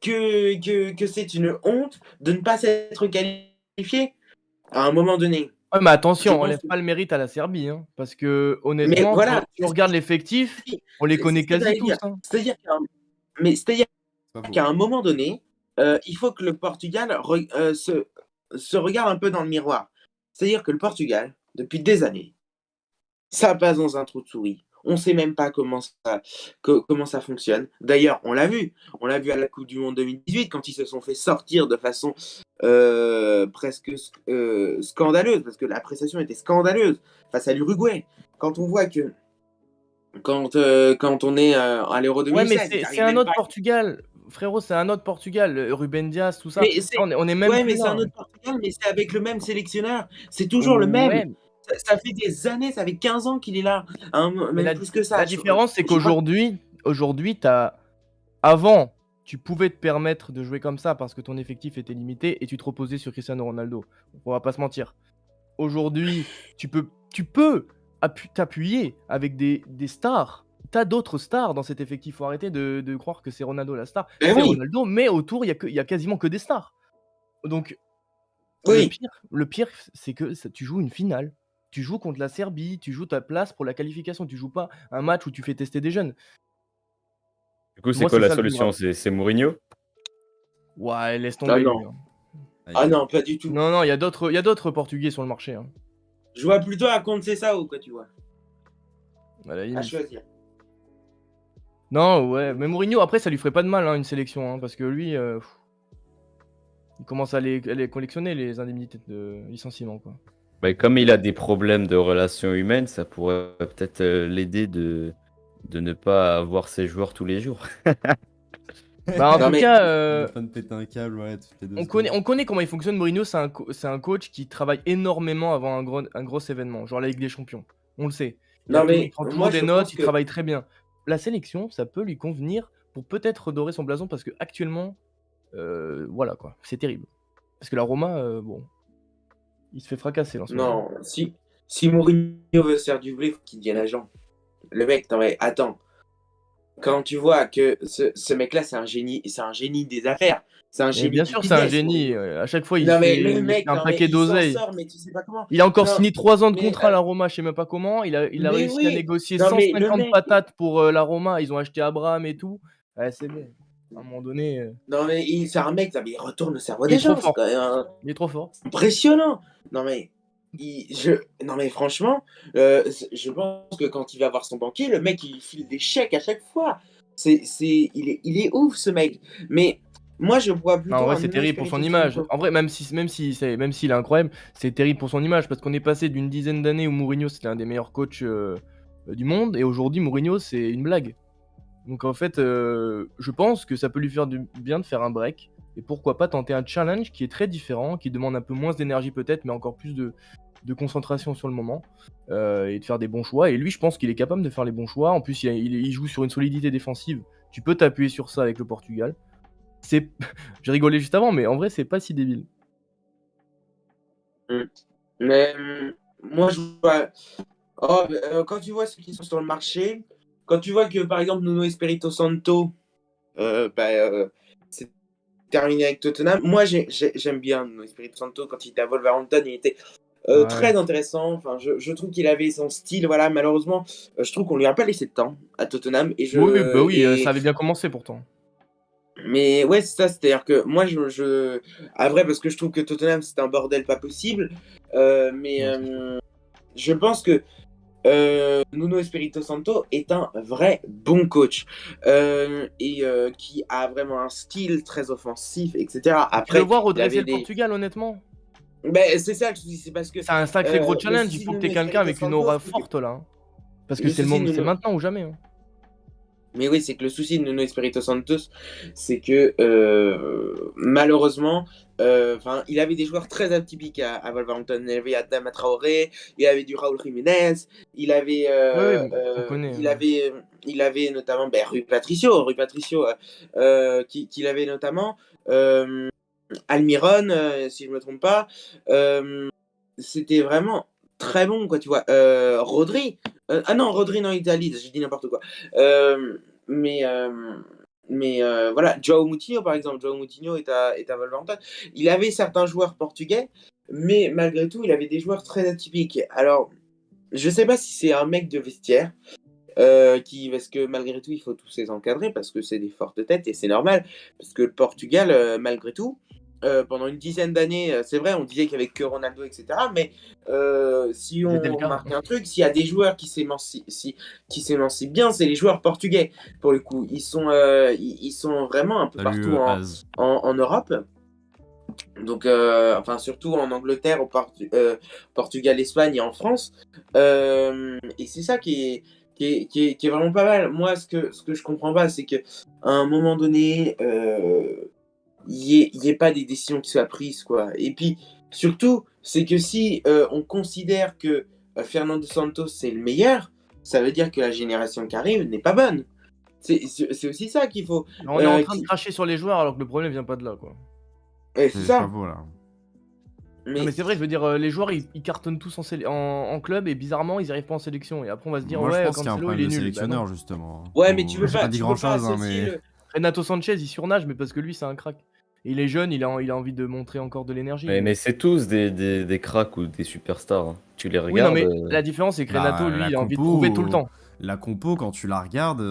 que c'est une honte de ne pas s'être qualifié à un moment donné.
Ouais, mais
Je
attention, on
pense
enlève
que...
pas le mérite à la Serbie, hein, parce que
Mais
honnêtement,
voilà,
tu regardes l'effectif, on les
c'est
connaît
ce que
quasi
j'allais
tous,
dire.
hein.
C'est-à-dire
C'est pas faux.
qu'à un moment donné, il faut que le Portugal se regarde un peu dans le miroir. C'est-à-dire que le Portugal, depuis des années, ça passe dans un trou de souris. On sait même pas comment ça fonctionne. D'ailleurs, on l'a vu. On l'a vu à la Coupe du Monde 2018 quand ils se sont fait sortir de façon presque scandaleuse, parce que la prestation était scandaleuse face à l'Uruguay. Quand on voit que quand on est à l'Euro
Ouais, mais
2016, ils
c'est
n'arrivent
un
même
autre
pas.
Frérot. Frérot, c'est un autre Portugal. Ruben Dias, tout ça.
Mais
Là, on est même
ouais,
plus
mais c'est
là,
un
hein.
autre Portugal, mais c'est avec le même sélectionneur. C'est toujours le même.
Ouais,
Ça fait des années, ça fait 15 ans qu'il est là.
mais
Même plus que ça.
la différence, c'est
Je crois.
qu'aujourd'hui, avant, tu pouvais te permettre de jouer comme ça parce que ton effectif était limité et tu te reposais sur Cristiano Ronaldo. On va pas se mentir. Aujourd'hui, tu peux t'appuyer avec des stars. T'as d'autres stars dans cet effectif. Faut arrêter de croire que c'est Ronaldo la star.
Ben
C'est
oui,
Ronaldo, mais autour, il y a quasiment que des stars. Donc,
oui.
le pire, c'est que tu joues une finale. Tu joues contre la Serbie, tu joues ta place pour la qualification. Tu joues pas un match où tu fais tester des jeunes.
Du coup, c'est
Moi,
quoi
c'est
la
ça le plus
solution?
grave.
C'est Mourinho?
Ouais, laisse
Ah
tomber lui,
non,
hein.
Aïe, aïe.
non, pas du tout.
Non, non, il y a d'autres Portugais sur le marché, hein,
Je vois plutôt à Conceição, quoi, tu vois,
à la
à
limite.
choisir.
Non, ouais, mais Mourinho, après, ça lui ferait pas de mal, hein, une sélection, hein, parce que lui, il commence à les collectionner, les indemnités de licenciement, quoi.
Bah, comme il a des problèmes de relations humaines, ça pourrait peut-être l'aider de ne pas avoir ses joueurs tous les jours.
Bah, en
Non,
tout
mais-
cas,
Il a pas de péter un câble, ouais, toutes les 2 secondes.
on connaît comment il fonctionne. Mourinho, c'est un coach qui travaille énormément avant un gros événement, genre la Ligue des Champions. On le sait.
Non,
Il
mais
prend toujours
moi,
des
je
notes,
pense
il
que.
travaille très bien. La sélection, ça peut lui convenir pour peut-être redorer son blason parce que actuellement, voilà quoi, c'est terrible. Parce que la Roma, bon, il se fait fracasser en ce moment.
Non, si Mourinho veut se faire du blé, faut qu'il devienne agent. Le mec, non, mais attends. Quand tu vois que ce mec-là, c'est un génie des affaires. C'est un
Et
génie
bien
du
sûr, c'est un
business,
génie.
Mourinho.
À chaque fois,
Non, mais le
il fait
mec,
un
non, mais
paquet
il s'en
d'oseille.
sort, mais tu sais pas comment.
Il a encore
Non,
signé 3 ans de
mais,
contrat à la Roma, je sais même pas comment. Il a
mais
réussi à
oui.
négocier
Non, mais le
150
mec.
patates pour la Roma. Ils ont acheté Abraham et tout. Ouais, c'est bon. À un moment donné,
Non, mais c'est un mec, non, mais il retourne le cerveau
il est
des
trop
gens. C'est
fort.
quand même
Il est trop fort.
impressionnant. Non, mais. Non, mais franchement, je pense que quand il va voir son banquier, le mec, il file des chèques à chaque fois. Il est ouf, ce mec. Mais moi, je vois
Non, en
plutôt
vrai,
un
c'est
Nuno
terrible pour
Espirito
son image.
Santo.
En vrai, même s'il est incroyable, c'est terrible pour son image parce qu'on est passé d'une dizaine d'années où Mourinho c'était un des meilleurs coachs du monde et aujourd'hui Mourinho c'est une blague. Donc en fait, je pense que ça peut lui faire du bien de faire un break et pourquoi pas tenter un challenge qui est très différent, qui demande un peu moins d'énergie peut-être, mais encore plus de concentration sur le moment et de faire des bons choix. Et lui, je pense qu'il est capable de faire les bons choix. En plus, il joue sur une solidité défensive. Tu peux t'appuyer sur ça avec le Portugal. C'est, j'ai rigolé juste avant, mais en vrai, c'est pas si débile.
Mm. Mais moi, je vois. Oh, quand tu vois ceux qui sont sur le marché, quand tu vois que par exemple Nuno Espirito Santo, c'est terminé avec Tottenham, moi j'aime bien Nuno Espirito Santo. Quand il était à Wolverhampton, il était
Ouais.
très intéressant. Enfin, je trouve qu'il avait son style. Voilà, malheureusement, je trouve qu'on lui a pas laissé de temps à Tottenham.
Oui, bah oui, ça avait bien commencé pourtant.
Mais ouais, c'est ça, c'est-à-dire que moi, Ah, vrai, parce que je trouve que Tottenham, c'est un bordel pas possible. Mais
Ouais, c'est sûr.
je pense que Nuno Espirito Santo est un vrai bon coach. Qui a vraiment un style très offensif, etc.
Tu le
Après,
vois
il
redresser
avait
le
des.
Portugal, honnêtement.
Ben, c'est ça que je te dis, c'est parce que
C'est un sacré gros
le
challenge. Il
souci
faut
de
que t'aies
Nuno
quelqu'un
Espirito
avec une
Santo,
aura
c'est que.
forte là, hein. Parce que
Le souci de
c'est
Nuno.
maintenant ou jamais, hein.
Mais oui, c'est que le souci de Nuno Espirito Santos, c'est que malheureusement, il avait des joueurs très atypiques à Wolverhampton. Il avait Adama Traoré, il avait du Raúl Jiménez, il avait,
Oui, oui, on connaît, hein.
il avait notamment Rui Patricio, qu'il avait notamment, Almiron, si je me trompe pas. C'était vraiment très bon, quoi, tu vois. Rodri. Ah non, Rodri non, Italie, j'ai dit n'importe quoi. Mais, voilà, João Moutinho, par exemple. João Moutinho est à Wolverhampton. Il avait certains joueurs portugais, mais malgré tout, il avait des joueurs très atypiques. Alors, je sais pas si c'est un mec de vestiaire, parce que malgré tout, il faut tous les encadrer, parce que c'est des fortes têtes, et c'est normal, parce que le Portugal, malgré tout, pendant une dizaine d'années, c'est vrai, on disait qu'il n'y avait que Ronaldo, etc. Mais si
C'était le
on
cas.
remarque un truc, s'il y a des joueurs qui s'émancipent bien, c'est les joueurs portugais. Pour le coup, ils sont vraiment un peu
Salut
partout
Az.
en Europe. Donc, enfin, surtout en Angleterre, Portugal, Espagne et en France. Et c'est ça qui est vraiment pas mal. Moi, ce que je comprends pas, c'est qu'à un moment donné, il y ait pas des décisions qui soient prises, quoi. Et puis, surtout, c'est que si on considère que Fernando Santos c'est le meilleur, ça veut dire que la génération qui arrive n'est pas bonne. C'est aussi ça qu'il faut.
On est en train de
Qui...
cracher sur les joueurs alors que le problème vient pas de là, quoi.
C'est
C'est pas
ça.
faux là.
Non, mais c'est vrai, je veux dire, les joueurs ils cartonnent tous en club et bizarrement ils arrivent pas en sélection. Et après on va se dire,
Moi, je
ouais,
pense qu'il y a un
Cancelo il
problème
est
de
nul. Bah non.
sélectionneur, justement.
Ouais, mais tu veux
J'ai
pas,
pas dit
tu
grand
peux pas
chose, hein,
associer
mais.
le...
Renato Sanchez il surnage, mais parce que lui c'est un crack. Et il est jeune, il a envie de montrer encore de l'énergie.
Mais c'est tous des cracks ou des superstars, hein. Tu les
Oui, non,
regardes.
mais la différence c'est que Renato, lui, il a envie de prouver tout le temps.
La compo, quand tu la regardes,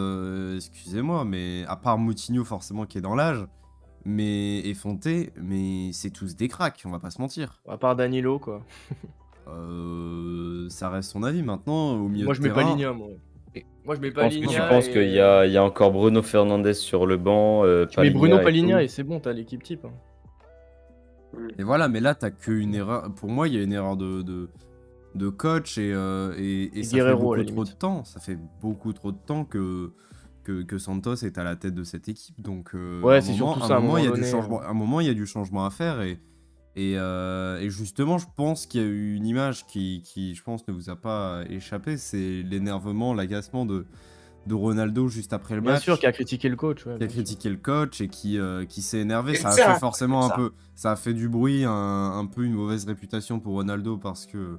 excusez-moi, mais à part Moutinho, forcément, qui est dans l'âge, mais et Fonté, mais c'est tous des cracks, on va pas se mentir.
À part Danilo, quoi.
Ça reste son avis. Maintenant, au milieu
Moi
de
je mets pas
terrain,
Ligna, moi. Moi je mets
Tu
pas
penses,
Ligna.
tu penses qu'il y a encore Bruno Fernandes sur le banc,
Tu mets Bruno Paligna
tout.
et c'est bon, t'as l'équipe type. Hein.
et voilà, mais là, t'as qu'une erreur. Pour moi, il y a une erreur de coach et ça fait
Guerrero, à la
beaucoup trop de
limite.
temps. Ça fait beaucoup trop de temps que Santos est à la tête de cette équipe. Donc,
Ouais,
à
c'est
moment,
surtout
à
ça, à
un moment,
un
il y a
moment
du
donné,
changement. À un moment, il y a du changement à faire et justement, je pense qu'il y a eu une image qui, je pense, ne vous a pas échappé. C'est l'énervement, l'agacement de Ronaldo juste après le
Bien
match.
sûr, qui a critiqué le coach. Ouais,
Qui a
bien sûr.
critiqué le coach et qui s'est énervé.
Et
Ça a
ça,
fait forcément un
ça.
peu. Ça a fait du bruit, un peu une mauvaise réputation pour Ronaldo parce que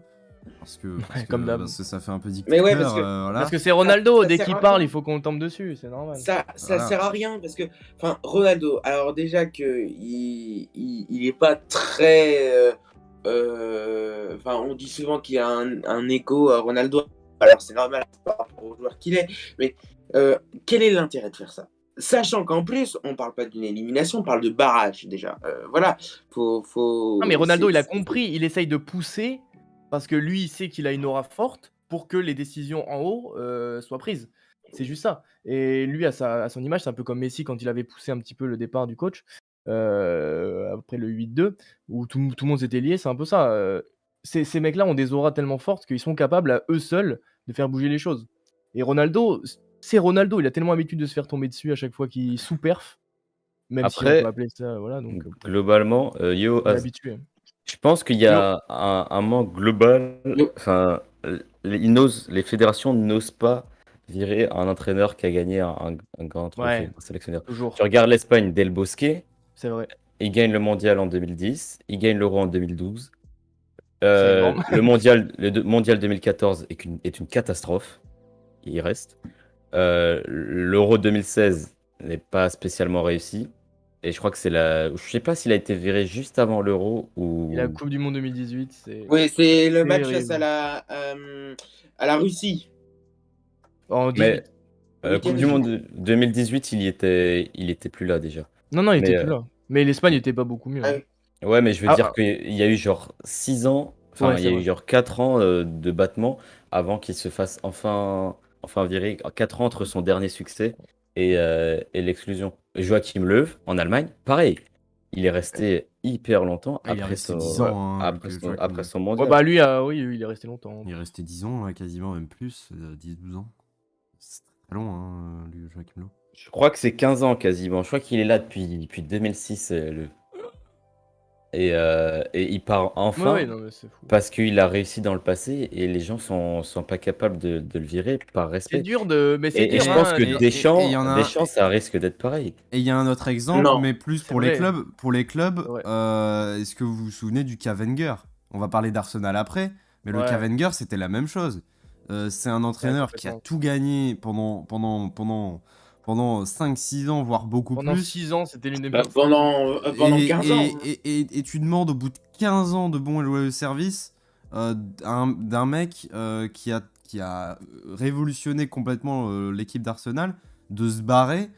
Comme d'hab.
ça fait un peu
Mais ouais,
dictateur.
parce que-
voilà.
Parce que c'est Ronaldo,
ça
dès
sert
qu'il
à
parle,
rien.
il faut qu'on tombe dessus, c'est normal.
Ça
Voilà.
sert à rien parce que, enfin, Ronaldo, alors déjà que il est pas très, enfin, on dit souvent qu'il a un ego à Ronaldo. Alors c'est normal par rapport au joueur qu'il est, mais quel est l'intérêt de faire ça? Sachant qu'en plus, on parle pas d'une élimination, on parle de barrage déjà. Voilà,
Non, mais Ronaldo, il a
c'est-
compris, il essaye de pousser parce que lui, il sait qu'il a une aura forte pour que les décisions en haut soient prises. C'est juste ça. Et lui, à son image, c'est un peu comme Messi quand il avait poussé un petit peu le départ du coach après le 8-2, où tout le monde s'était lié. C'est un peu ça. Ces mecs-là ont des auras tellement fortes qu'ils sont capables à eux seuls de faire bouger les choses. Et Ronaldo, c'est Ronaldo, il a tellement l'habitude de se faire tomber dessus à chaque fois qu'il sous-perf, même si on
Après,
peut appeler ça, voilà, donc
globalement, Yo,
il est habitué.
je pense qu'il y a un manque global.
Yo.
Enfin, les fédérations n'osent pas virer un entraîneur qui a gagné un grand trophée,
Ouais,
un sélectionneur.
toujours,
Tu regardes l'Espagne, Del Bosque,
c'est vrai.
il gagne le mondial en 2010, il gagne l'Euro en 2012.
C'est énorme.
Le mondial 2014 est une catastrophe. Il reste. L'Euro 2016 n'est pas spécialement réussi. Et je crois que c'est la. Je sais pas s'il a été viré juste avant l'Euro ou.
Et la Coupe du Monde 2018, c'est
Oui, c'est le match
terrible.
face à la Russie.
En
Mais
18.
Oui,
Coupe du Monde 2018, il était plus là déjà.
Non, il
Mais,
était plus là. Mais l'Espagne était pas beaucoup mieux.
Ah
Hein.
oui.
Ouais, mais je veux
Ah,
dire qu'il y a eu genre 6 ans, enfin,
Ouais,
il y
c'est
a eu
vrai.
genre 4 ans de battement avant qu'il se fasse enfin virer. 4 ans entre son dernier succès et l'exclusion. Joachim Löw, en Allemagne, pareil. Il est resté hyper longtemps
Il est resté 10 ans. Hein, Joachim
après
Löw.
son
Ouais,
mondial.
bah lui, oui, il est resté longtemps.
Il est resté 10 ans, hein, quasiment, même plus, 10-12 ans. C'est très long, hein, lui, Joachim Löw.
Je crois que c'est 15 ans quasiment. Je crois qu'il est là depuis 2006. Et il part enfin
Ouais, non, mais c'est fou.
parce qu'il a réussi dans le passé et les gens sont pas capables de le virer par
C'est
respect.
dur de. Mais c'est
Et
dur,
je pense
hein,
que
les-
Deschamps,
et il y en a-
Deschamps, ça risque d'être pareil.
Et il y a un autre exemple,
Non,
mais plus
c'est
pour les
vrai.
clubs. Pour les clubs,
Ouais.
est-ce que vous vous souvenez du Wenger? On va parler d'Arsenal après, mais le
Ouais.
Wenger, c'était la même chose. C'est un entraîneur qui a
complètement.
tout gagné pendant 5-6 ans, voire beaucoup
Pendant
plus.
6 ans, c'était l'une des
Bah,
meilleures.
pendant 15 ans.
Et tu demandes au bout de 15 ans de bons et loyaux services d'un mec qui a révolutionné complètement l'équipe d'Arsenal de se barrer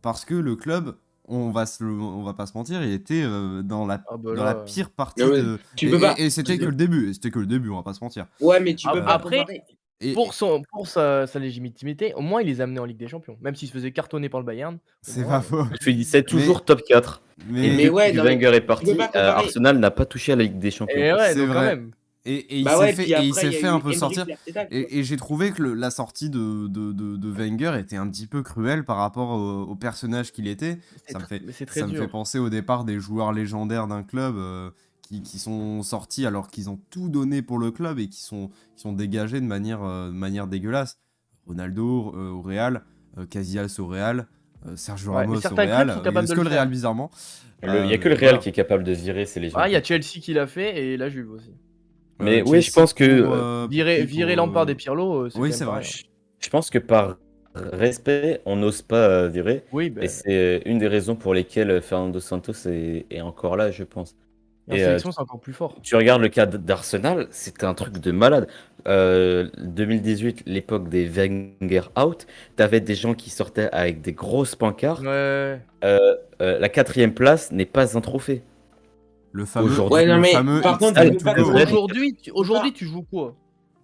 parce que le club, on va pas se mentir, il était dans la
Ah bah
dans la
là.
pire partie
Non, mais
de.
tu peux pas.
Et c'était que le début. C'était que le début, on va pas se mentir.
Ouais, mais tu peux pas
Après,
comparer.
Et
pour sa légitimité, au moins il les a amenés en Ligue des Champions. Même s'il se faisait cartonner par le Bayern, au
c'est
moins,
pas faux.
Je te dis, c'est toujours top 4. Et
Mais
Mais
depuis
ouais,
que
non, mais
Wenger est
tu peux
parti,
pas comparer.
Arsenal n'a pas touché à la Ligue des Champions.
Et ouais,
c'est
donc quand
vrai.
même.
Et il
Bah
s'est
ouais,
fait,
puis
et il
après,
s'est
il y a
fait
eu
un peu
Emery
sortir.
qui Arteta, tu vois.
Et j'ai trouvé que la sortie de Wenger était un petit peu cruelle par rapport au personnage qu'il était.
Mais c'est très
Ça me fait
dur.
penser au départ des joueurs légendaires d'un club qui sont sortis alors qu'ils ont tout donné pour le club et qui sont dégagés de manière dégueulasse. Ronaldo au Real, Casillas au Real, Sergio
Ouais, mais
Ramos au
certains clubs
Real.
sont
Il
capables
reste
de
que
le
le
faire.
Real bizarrement.
Il y a que le Real
Voilà.
qui est capable de virer, c'est les gens.
Ah, il y a Chelsea qui l'a fait et la Juve aussi.
Mais oui, je
Chelsea
pense que
pour
Virer
qui,
Lampard et Pirlo, c'est
oui,
quand
c'est
même
vrai.
pareil, hein.
je pense que par respect, on n'ose pas virer.
Oui,
Et
bah,
c'est une des raisons pour lesquelles Fernando Santos est encore là, je pense.
et en
Et
sélection, c'est encore plus fort.
tu regardes le cas d'Arsenal, c'était un truc de malade. 2018, l'époque des Wenger out, t'avais des gens qui sortaient avec des grosses pancartes.
Ouais.
La 4e place n'est pas un trophée.
Le fameux,
Aujourd'hui-
Ouais, non,
le
mais
fameux
par
It's
contre,
time
tu peux
to
pas
go.
comparer.
Aujourd'hui, tu joues quoi?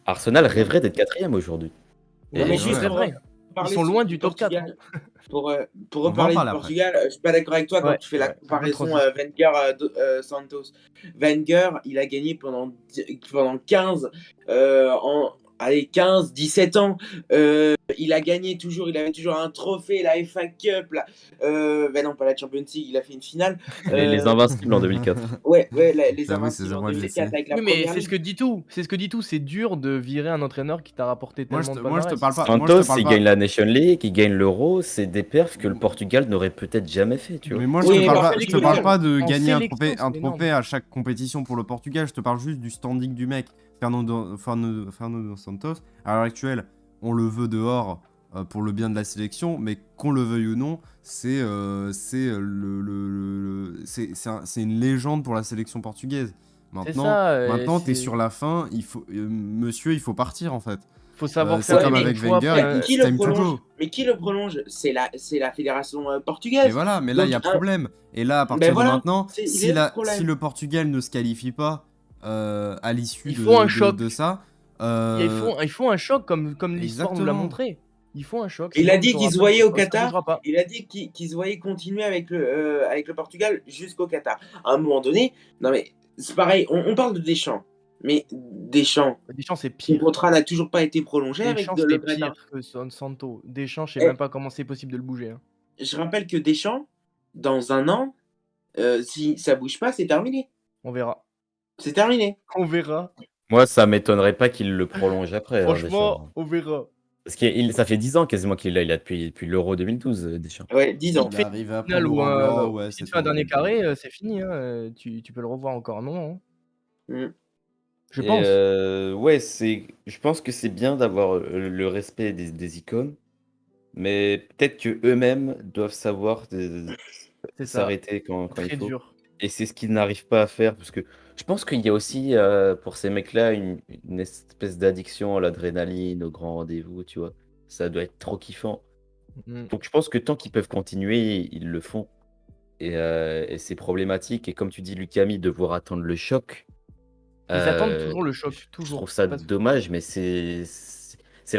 Arsenal rêverait d'être 4e aujourd'hui.
Ouais,
Et
mais
mais
juste
c'est
pour
vrai.
parler
Ils sont
sur
loin
le
du top 4.
Portugal, pour
On va en
reparler du
parler après.
Portugal, je suis pas d'accord avec toi quand
Ouais,
tu fais la
ouais,
comparaison
bonne transition.
Wenger-Santos. Wenger, il a gagné pendant 15, allez, 15, 17 ans. Il a gagné toujours, il avait toujours un trophée, la FA Cup, ben non, pas la Champions League, il a fait une finale.
les Invincibles en 2004.
Ouais, les
J'avoue, c'est
Invincibles en
moi de
2004 avec la
Oui, mais
première
c'est ce
ligue.
que dit tout. C'est ce que dit tout. C'est dur de virer un entraîneur qui t'a rapporté
Moi,
tellement de
je te
palmarès.
parle pas.
Santos, il gagne la Nation League, il gagne l'Euro, c'est des perfs que le Portugal n'aurait peut-être jamais fait, tu vois.
Mais moi,
Oui,
je te
mais
parle
par
pas, je te
sélection,
parle pas de
en
gagner un
sélection,
trophée,
c'est énorme.
à chaque compétition pour le Portugal. Je te parle juste du standing du mec. Fernando Santos, à l'heure actuelle, on le veut dehors pour le bien de la sélection, mais qu'on le veuille ou non, c'est une légende pour la sélection portugaise.
C'est
Maintenant,
ça.
maintenant t'es sur la fin, monsieur, il faut partir en fait.
Faut savoir
c'est
faire
comme
les
avec
bons choix.
Wenger,
Après,
it's
Qui le
time to
prolonge?
go.
Mais qui le prolonge? C'est la fédération
Et
portugaise.
voilà, mais là, il y a
Donc,
problème. Et là, à
ben
partir
voilà,
de maintenant,
il
si,
est le problème.
si le Portugal ne se qualifie pas à l'issue
Il faut un choc.
de ça,
il faut un choc comme l'histoire nous l'a
Exactement.
montré. Il faut un choc.
Il
sinon
a
on
dit
saura
qu'il se
pas
voyait au
pourquoi ça
Qatar.
bougera pas.
Il a dit qu'il se voyait continuer avec le Portugal jusqu'au Qatar. À un moment donné, non mais c'est pareil, on parle de Deschamps. Mais Deschamps,
Deschamps, c'est
son
pire.
contrat n'a toujours pas été prolongé avec
Deschamps,
le
c'est
Qatar.
pire que Santo. Deschamps, je sais
Eh.
même pas comment c'est possible de le bouger, hein.
Je rappelle que Deschamps, dans un an, si ça bouge pas, c'est terminé.
On verra.
C'est terminé.
On verra.
Moi, ça m'étonnerait pas qu'il le prolonge après, hein, Deschamps.
Franchement, on verra.
Parce que ça fait 10 ans quasiment qu'il est là, il a depuis l'Euro 2012, Deschamps.
Ouais, 10 ans.
Il fait
arrivé après
Final ou
Laurent Blanc, ouais,
si tu
c'est
fais un dernier carré, c'est fini, hein. Tu peux le revoir encore un moment, hein.
Mm.
Je
Et,
pense.
ouais, je pense que c'est bien d'avoir le respect des icônes, mais peut-être que eux-mêmes doivent savoir
C'est ça.
s'arrêter quand il
Très
faut.
dur.
Et c'est ce qu'ils n'arrivent pas à faire, parce que je pense qu'il y a aussi, pour ces mecs-là, une espèce d'addiction à l'adrénaline, au grand rendez-vous, tu vois. Ça doit être trop kiffant.
Mm.
Donc je pense que tant qu'ils peuvent continuer, ils le font. Et c'est problématique. Et comme tu dis, Lucami, devoir attendre le choc.
Ils attendent toujours le choc,
Je
toujours.
trouve ça
Parce-
dommage, mais c'est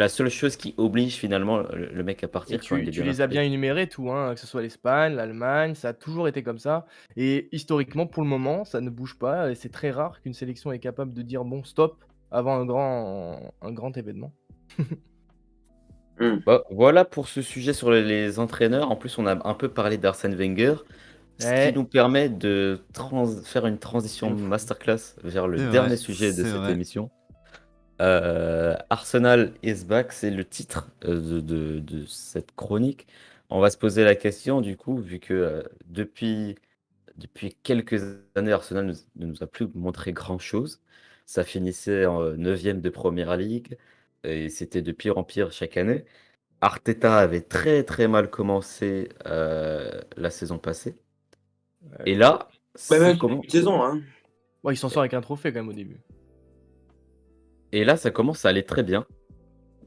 la seule chose qui oblige finalement le mec à
Et
partir quand il est
tu
bien
les as
installé.
bien énumérés, tout, hein, que ce soit l'Espagne, l'Allemagne, ça a toujours été comme ça. Et historiquement, pour le moment, ça ne bouge pas. Et c'est très rare qu'une sélection est capable de dire bon, stop, avant un grand événement.
Bah, voilà pour ce sujet sur les entraîneurs. En plus, on a un peu parlé d'Arsène Wenger, ce
Ouais.
qui nous permet de faire une transition
De fou.
masterclass vers le
C'est
dernier
vrai,
sujet de
c'est
cette
vrai.
émission. Arsenal is back, c'est le titre de cette chronique. On va se poser la question, du coup, vu que depuis quelques années, Arsenal ne nous a plus montré grand-chose. Ça finissait en 9e de Première Ligue et c'était de pire en pire chaque année. Arteta avait très très mal commencé la saison passée. Et là,
Bah,
ça
même
commence,
une saison, hein.
Ouais, il s'en sort avec un trophée quand même au début.
et là, ça commence à aller très bien.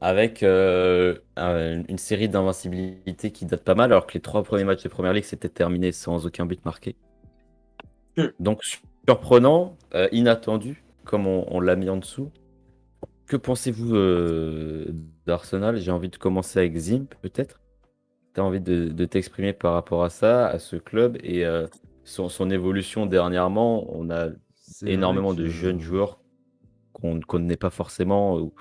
avec une série d'invincibilité qui date pas mal, alors que les 3 premiers matchs de Première Ligue s'étaient terminés sans aucun but marqué. Donc surprenant, inattendu, comme on l'a mis en dessous. Que pensez-vous d'Arsenal? J'ai envie de commencer avec Zim, peut-être. Tu as envie de t'exprimer par rapport à ça, à ce club et son évolution dernièrement. On a
C'est vrai
énormément de
que
jeunes joueurs qu'on ne connaît pas forcément ou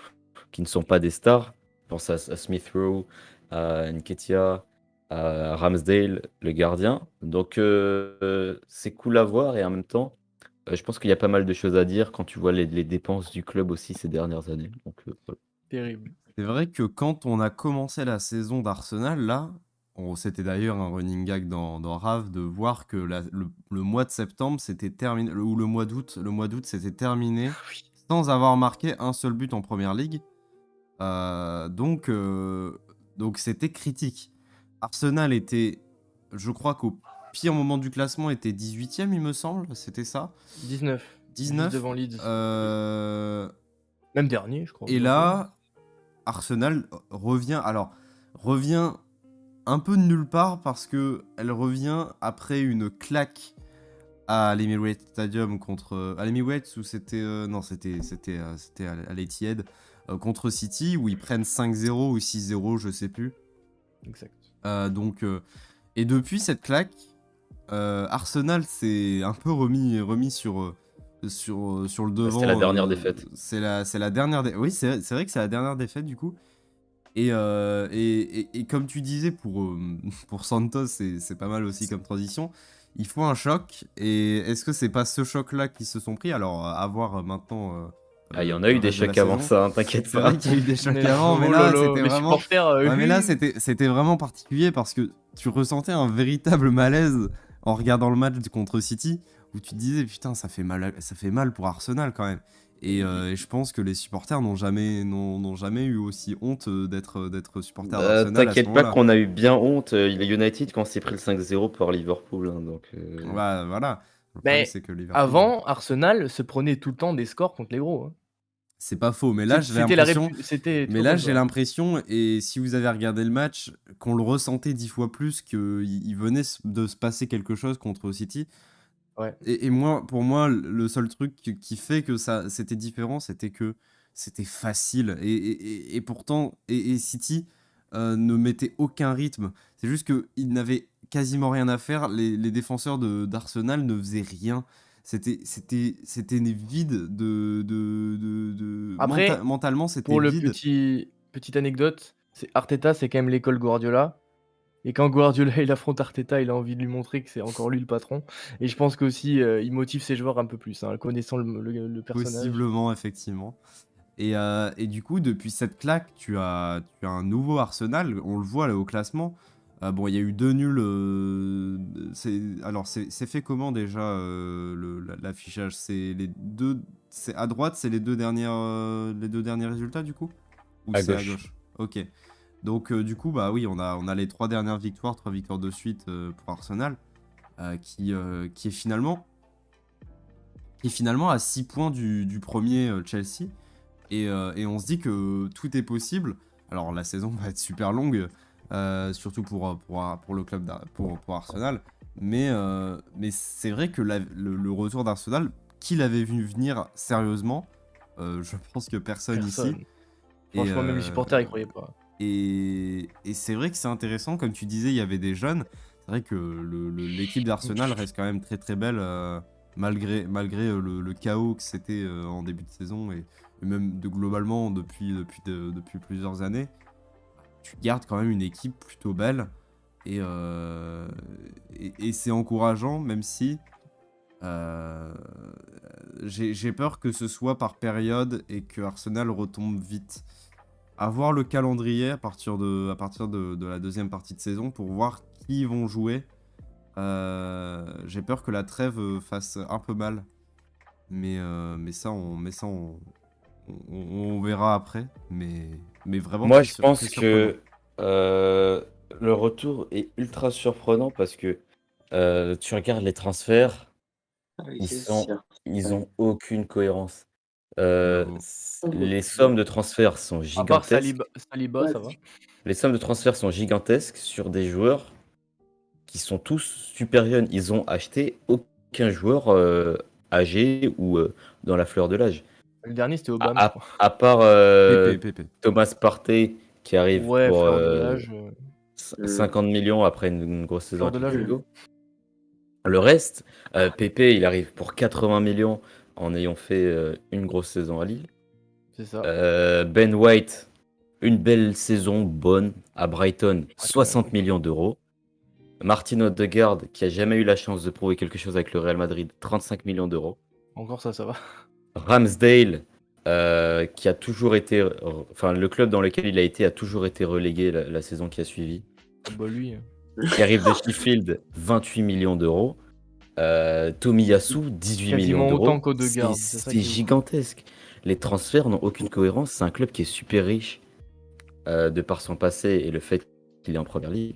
qui ne sont pas des stars. Je pense à Smith Rowe, à Nketiah, à Ramsdale, le gardien. Donc c'est cool à voir et en même temps, je pense qu'il y a pas mal de choses à dire quand tu vois les dépenses du club aussi ces dernières années. Donc voilà.
Terrible.
c'est vrai que quand on a commencé la saison d'Arsenal, là, c'était d'ailleurs un running gag dans Rave de voir que le mois de septembre s'était terminé, ou le mois d'août s'était terminé
Oui.
sans avoir marqué un seul but en première ligue. Donc c'était critique. Arsenal était, je crois qu'au pire moment du classement, était 18e, il me semble, c'était ça.
19. Juste
19.
devant Leeds.
euh,
Même dernier, je crois.
et là, Arsenal revient un peu de nulle part parce que elle revient après une claque à l'Emirates Stadium contre à l'Emirates où c'était non c'était à l'Etihad contre City où ils prennent 5-0 ou 6-0 je sais plus.
Exact.
Et depuis cette claque, Arsenal s'est un peu remis sur le devant.
C'était la dernière défaite.
C'est la dernière oui, c'est vrai que c'est la dernière défaite du coup. Et comme tu disais, pour Santos, c'est pas mal aussi comme transition. Il faut un choc. Et est-ce que c'est pas ce choc-là qu'ils se sont pris? Alors, à voir maintenant.
Ah, il y en a eu
le
des
reste de la
chocs avant
saison.
ça, hein, t'inquiète
C'est
pas.
vrai qu'il y a eu des chocs
Mais
avant, mais
oh
là,
lolo,
c'était
les
vraiment.
supporters,
Ouais, mais là,
oui.
c'était vraiment particulier parce que tu ressentais un véritable malaise en regardant le match contre City où tu te disais, putain, ça fait mal pour Arsenal quand même. Et je pense que les supporters n'ont jamais eu aussi honte d'être supporters d'Arsenal à ce
T'inquiète pas
moment-là.
qu'on a eu bien honte, les United, quand c'est pris le 5-0 par Liverpool, hein, donc
Ouais, voilà. Le problème,
Mais
c'est que Liverpool,
avant, Arsenal se prenait tout le temps des scores contre les gros. Hein.
c'est pas faux. Mais là, j'ai
C'était la
l'impression.
c'était
Mais
trop
là,
comme
j'ai
ça.
l'impression, et si vous avez regardé le match, qu'on le ressentait 10 fois plus qu'il venait de se passer quelque chose contre City.
Ouais.
Et moi, pour moi, le seul truc qui fait que ça, c'était différent, c'était que c'était facile. Et pourtant, City ne mettait aucun rythme. C'est juste qu'ils n'avaient quasiment rien à faire. Les défenseurs d'Arsenal ne faisaient rien. C'était vide
Après,
mentalement, c'était
pour le
vide.
petite anecdote, Arteta, c'est quand même l'école Guardiola. Et quand Guardiola il affronte Arteta, il a envie de lui montrer que c'est encore lui le patron. Et je pense qu'aussi, il motive ses joueurs un peu plus, hein, connaissant le personnage.
Possiblement, effectivement. Et du coup, depuis cette claque, tu as un nouveau Arsenal. On le voit là au classement. Bon, il y a eu 2 nuls. Alors, c'est fait comment déjà l'affichage? C'est les deux. C'est à droite, c'est les deux derniers résultats du coup? Ou
à
c'est à
gauche.
gauche? Ok. Donc, du coup, bah oui, on a les 3 dernières victoires, 3 victoires de suite pour Arsenal, qui est finalement à 6 points du premier Chelsea. Et on se dit que tout est possible. Alors la saison va être super longue, surtout pour le club pour Arsenal. Mais c'est vrai que le retour d'Arsenal, qui l'avait vu venir sérieusement, je pense que personne ici.
Personne. Franchement, même les supporters, ils croyaient pas.
Et c'est vrai que c'est intéressant, comme tu disais, il y avait des jeunes. C'est vrai que l'équipe d'Arsenal reste quand même très très belle, malgré le chaos que c'était en début de saison et même globalement depuis plusieurs années. Tu gardes quand même une équipe plutôt belle et c'est encourageant, même si j'ai peur que ce soit par période et que Arsenal retombe vite. À voir le calendrier à partir de la deuxième partie de saison pour voir qui ils vont jouer. J'ai peur que la trêve fasse un peu mal. Mais ça, on verra après. Mais vraiment
Moi,
très,
je pense
très surprenant.
que le retour est ultra surprenant parce que tu regardes les transferts,
Ah oui,
ils
c'est
sont,
sûr.
ils
Ouais.
ont aucune cohérence.
J'avoue.
Les sommes de transfert sont
À part
gigantesques.
Saliba, ça va.
Les sommes de transfert sont gigantesques sur des joueurs qui sont tous super jeunes. Ils ont acheté aucun joueur âgé ou dans la fleur de l'âge.
Le dernier, c'était
À,
Obama, je
à-
crois.
à part
Pépé.
Thomas Partey qui arrive
Ouais,
pour
fleur de l'âge.
50 millions après une grosse saison
Fleur de
avec
l'âge,
Hugo. Le reste, Pépé, il arrive pour 80 millions en ayant fait une grosse saison à Lille.
C'est ça.
Ben White, une belle saison bonne à Brighton, 60 millions d'euros. Martin Odegaard, qui a jamais eu la chance de prouver quelque chose avec le Real Madrid, 35 millions d'euros.
Encore ça va.
Ramsdale, qui a toujours été, enfin le club dans lequel il a été a toujours été relégué la saison qui a suivi.
Bah lui.
Qui arrive de Sheffield, 28 millions d'euros. Tomiyasu, 18
Quasiment
millions
autant
d'euros.
qu'Odegaard,
C'est
c'est ça
c'est
qui est ouf.
gigantesque. Les transferts n'ont aucune cohérence. C'est un club qui est super riche de par son passé et le fait qu'il est en première ligue.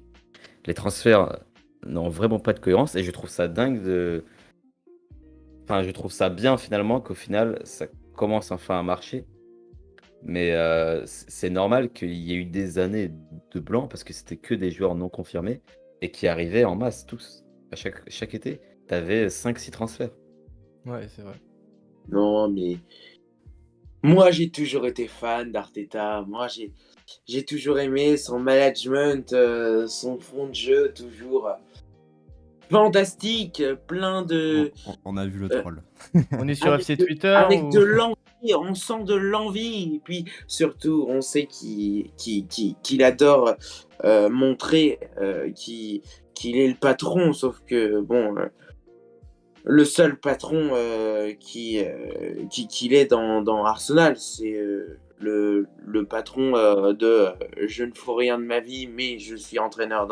Les transferts n'ont vraiment pas de cohérence et je trouve ça dingue de. Enfin, je trouve ça bien finalement qu'au final, ça commence enfin à marcher. Mais c'est normal qu'il y ait eu des années de blanc parce que c'était que des joueurs non confirmés et qui arrivaient en masse tous. À chaque été, tu avais 5-6 transferts.
Ouais, c'est vrai.
Non, mais moi, j'ai toujours été fan d'Arteta. Moi, j'ai toujours aimé son management, son fond de jeu, toujours fantastique, plein de.
On a vu le
Euh,
troll.
On est sur
avec
FC
de-
Twitter
Avec
ou...
de l'envie, on sent de l'envie. Et puis surtout, on sait qu'il adore montrer qu'il est le patron, sauf que, bon, le seul patron qu'il est dans Arsenal, c'est le patron de je ne fais rien de ma vie, mais je suis entraîneur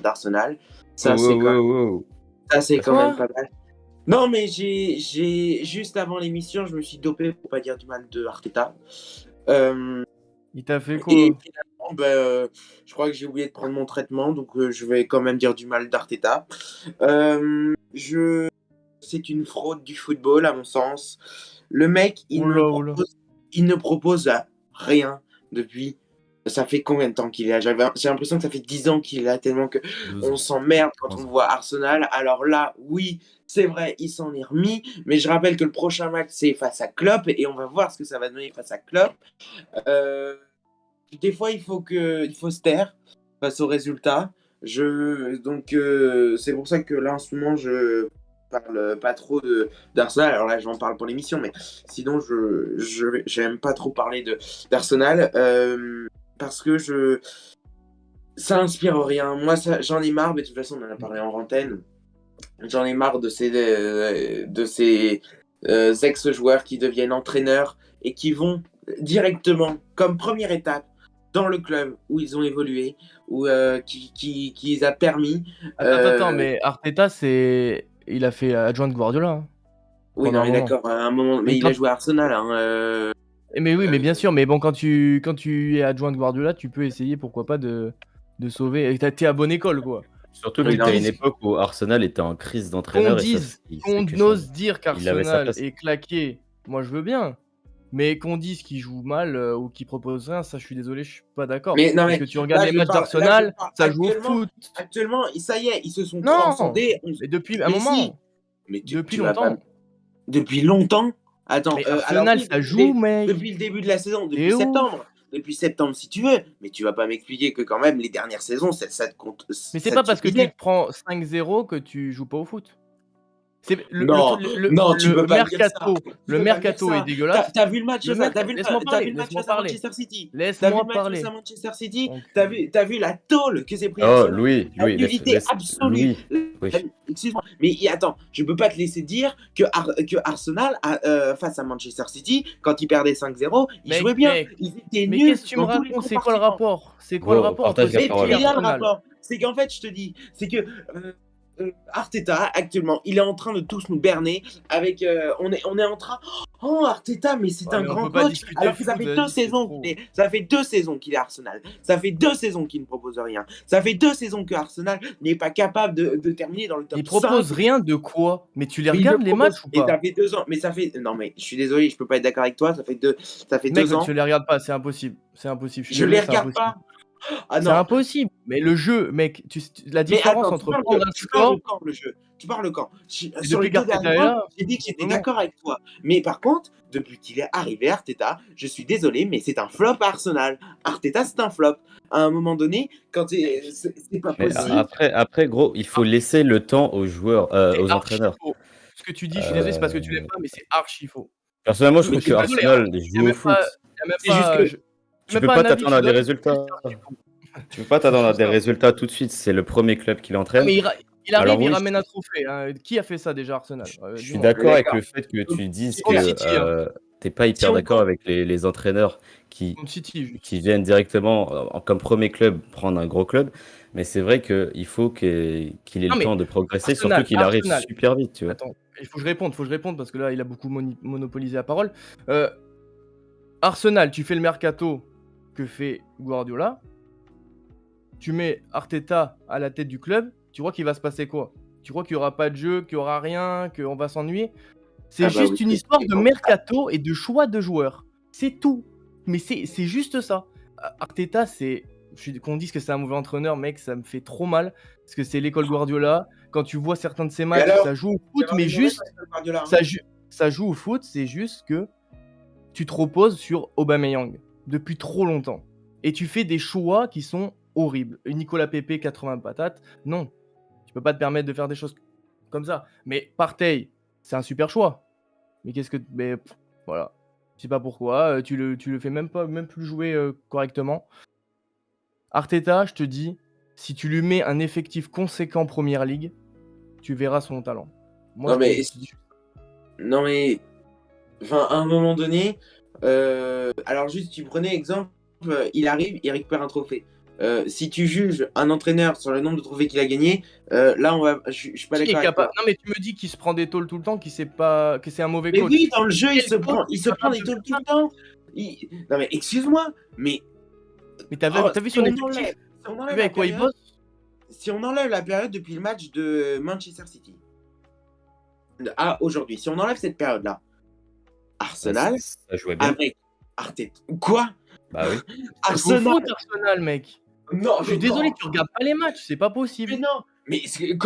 d'Arsenal. Ça, c'est quand même pas mal. Non, mais j'ai juste avant l'émission, je me suis dopé pour pas dire du mal de Arteta.
Il t'a fait quoi?
Et finalement, je crois que j'ai oublié de prendre mon traitement, donc je vais quand même dire du mal d'Arteta. C'est une fraude du football, à mon sens. Le mec, il ne propose rien depuis. Ça fait combien de temps qu'il est là? J'ai l'impression que ça fait 10 ans qu'il est là, tellement que
2
on
ans.
s'emmerde quand
3
on
ans.
voit Arsenal. Alors là, oui, c'est vrai, il s'en est remis, mais je rappelle que le prochain match, c'est face à Klopp, et on va voir ce que ça va donner face à Klopp. Des fois, il faut se taire face aux résultats. Donc, c'est pour ça que là, en ce moment, je parle pas trop d'Arsenal. Alors là, j'en parle pour l'émission, mais sinon, j'aime pas trop parler d'Arsenal parce que ça inspire rien. Moi, j'en ai marre, mais de toute façon, on en a parlé en antenne. J'en ai marre de ces ex-joueurs qui deviennent entraîneurs et qui vont directement, comme première étape, dans le club où ils ont évolué, ou qui les a permis.
Attends, mais Arteta, il a fait adjoint de Guardiola. Hein,
Oui,
pendant
non,
un
mais
moment.
d'accord, à un moment. Mais
Mais
il a joué à Arsenal.
Mais oui, mais bien sûr, mais bon, quand tu es adjoint de Guardiola, tu peux essayer, pourquoi pas, de sauver. Et t'es à bonne école, quoi.
Surtout
Oui,
qu'il
non,
était à
mais
une époque où Arsenal était en crise d'entraîneur.
Qu'on ose dire
il avait sa
qu'Arsenal
place.
est claqué, moi je veux bien. Mais qu'on dise qu'il joue mal ou qu'il propose rien, ça je suis désolé, je suis pas d'accord.
Mais non,
Parce
mais
que tu regardes
là,
les
je
matchs
parle-
d'Arsenal,
là, je parle
ça joue au foot.
Actuellement, ça y est, ils se sont
Non,
transcendés.
mais depuis un
Mais
moment.
si. Mais
Depuis
tu vas
longtemps.
pas- Depuis longtemps? Attends,
Mais
alors
Arsenal,
oui,
ça joue, mec.
depuis le début de la saison, depuis
T'es ouf.
septembre. Depuis septembre, si tu veux. Mais tu vas pas m'expliquer que quand même, les dernières saisons, ça te compte.
Mais c'est pas parce que tu te prends 5-0 que tu joues pas au foot. C'est
Non, tu peux pas dire ça.
Le mercato est dégueulasse.
T'as vu le match face à
parler.
Manchester City.
Laisse-moi parler.
Face à Manchester City. T'as vu la tôle que c'est pris.
Oh, Louis,
La nullité absolue.
Oui.
Excuse-moi, mais attends, je peux pas te laisser dire que Arsenal, face à Manchester City, quand ils perdaient 5-0, ils jouaient bien. Ils étaient
Mais
nuls.
qu'est-ce que tu me racontes? C'est quoi le rapport? C'est quoi le rapport entre
Et puis, il y a le
Arsenal?
rapport. C'est qu'en fait, je te dis, c'est que Arteta, actuellement, il est en train de tous nous berner avec. On est en train. Oh, Arteta, mais c'est
Ouais,
un
mais on
grand
peut pas
coach.
discuter
Alors que ça
foot,
fait
vas-y,
deux
c'est
saisons
trop.
ça fait 2 saisons qu'il est à Arsenal. Ça fait 2 saisons qu'il ne propose rien. Ça fait 2 saisons que Arsenal n'est pas capable de terminer dans le top
Il
5.
propose rien de quoi? Mais tu les
Mais il le
regardes les
propose.
matchs ou
Et
pas?
ça fait 2 ans. Mais ça fait. Non, mais je suis désolé, je peux pas être d'accord avec toi. Ça fait
Mec,
2 ans.
tu les regardes pas, c'est impossible. C'est impossible. Je suis
Je les
désolé, c'est
regarde
impossible.
pas. Ah
C'est
non.
impossible. Mais le jeu, mec, la
Mais
différence
attends,
entre prendre un
tu parles
score
de quand le jeu? Tu parles de quand?
et
Sur
depuis
les 2
qu'Arteta
derniers
est
mois,
là,
j'ai dit que j'étais
vraiment.
d'accord avec toi. Mais par contre, depuis qu'il est arrivé, Arteta, je suis désolé, mais c'est un flop à Arsenal. Arteta, c'est un flop. À un moment donné, c'est pas
Mais
possible.
après, gros, il faut laisser le temps aux joueurs,
C'est
aux
archi
entraîneurs.
faux. Ce que tu dis, je suis désolé, c'est parce que tu l'aimes pas, mais c'est archi faux.
Personnellement, je
Je
trouve que
suis désolé, hein.
Arsenal
Il y a
joue au
même pas,
foot.
il y a même
C'est juste
pas,
que
Tu
même
peux
pas
pas
un avis que
t'attendre
je
à des
donne,
résultats.
c'est archi faux.
Tu peux pas
C'est
t'attendre à
trop
des
ça.
résultats tout de suite. C'est le premier club qui
Ah,
l'entraîne.
mais il arrive,
Alors
il
oui,
ramène un trophée. Hein. Qui a fait ça déjà, Arsenal?
je suis
Dis-moi.
d'accord avec
d'accord.
le fait que tu dises
Contre
que
City, hein.
t'es pas
Si
hyper
on
d'accord
compte,
avec les entraîneurs qui,
Contre City, juste.
qui viennent directement comme premier club prendre un gros club. Mais c'est vrai qu'il faut qu'il ait
Non,
le
mais
temps de progresser, surtout qu'il arrive
Arsenal.
super vite, tu vois.
Attends, il faut que je réponde parce que là, il a beaucoup monopolisé la parole. Euh, Arsenal, tu fais le mercato que fait Guardiola. Tu mets Arteta à la tête du club. Tu crois qu'il va se passer quoi? Tu crois qu'il n'y aura pas de jeu, qu'il n'y aura rien, qu'on va s'ennuyer? C'est
ah bah
juste
oui,
une histoire de mercato et de choix de joueurs. C'est tout. Mais c'est juste ça. Arteta, qu'on dise que c'est un mauvais entraîneur, mec, ça me fait trop mal. Parce que c'est l'école Guardiola. Quand tu vois certains de ses
Et
matchs,
alors,
ça joue au
c'est
foot,
vraiment
mais
mauvais
juste.
parce que Guardiola, hein.
Ça joue au foot, c'est juste que tu te reposes sur Aubameyang depuis trop longtemps. Et tu fais des choix qui sont horribles. Nicolas Pepe, 80 patates, non. Tu peux pas te permettre de faire des choses comme ça. Mais Partey, c'est un super choix. Mais qu'est-ce que... Mais voilà. Je sais pas pourquoi. Tu le fais même plus jouer correctement. Arteta, je te dis, si tu lui mets un effectif conséquent Première Ligue, tu verras son talent. Moi,
Non, mais.
je te dis...
Non, mais. Enfin, à un moment donné. Alors, juste, tu prenais exemple, il arrive, il récupère un trophée. Si tu juges un entraîneur sur le nombre de trophées qu'il a gagné, là, je suis pas
Qui est
d'accord avec
capable...
toi.
Non, mais tu me dis qu'il se prend des tôles tout le temps, que c'est un mauvais
Mais
coach.
oui, dans le jeu, il
Quel
se
coach
prend,
est
il se prend
capable
des
de
tôles
faire
tout
ça?
le temps. Non, mais excuse-moi, mais
Mais t'as vu
si
son
on
effectif?
enlève, si on
T'as
enlève
vu
la
avec quoi il
période,
bosse?
si on enlève la période depuis le match de Manchester City à aujourd'hui, si on enlève cette période-là, Arsenal
Ça jouait bien.
avec Arteta. Quoi?
Bah oui.
Ça joue au
Arsenal?
foot, Arsenal, mec.
Non,
Je suis
mais
désolé,
non.
tu regardes pas les matchs, c'est pas
Mais
possible.
non,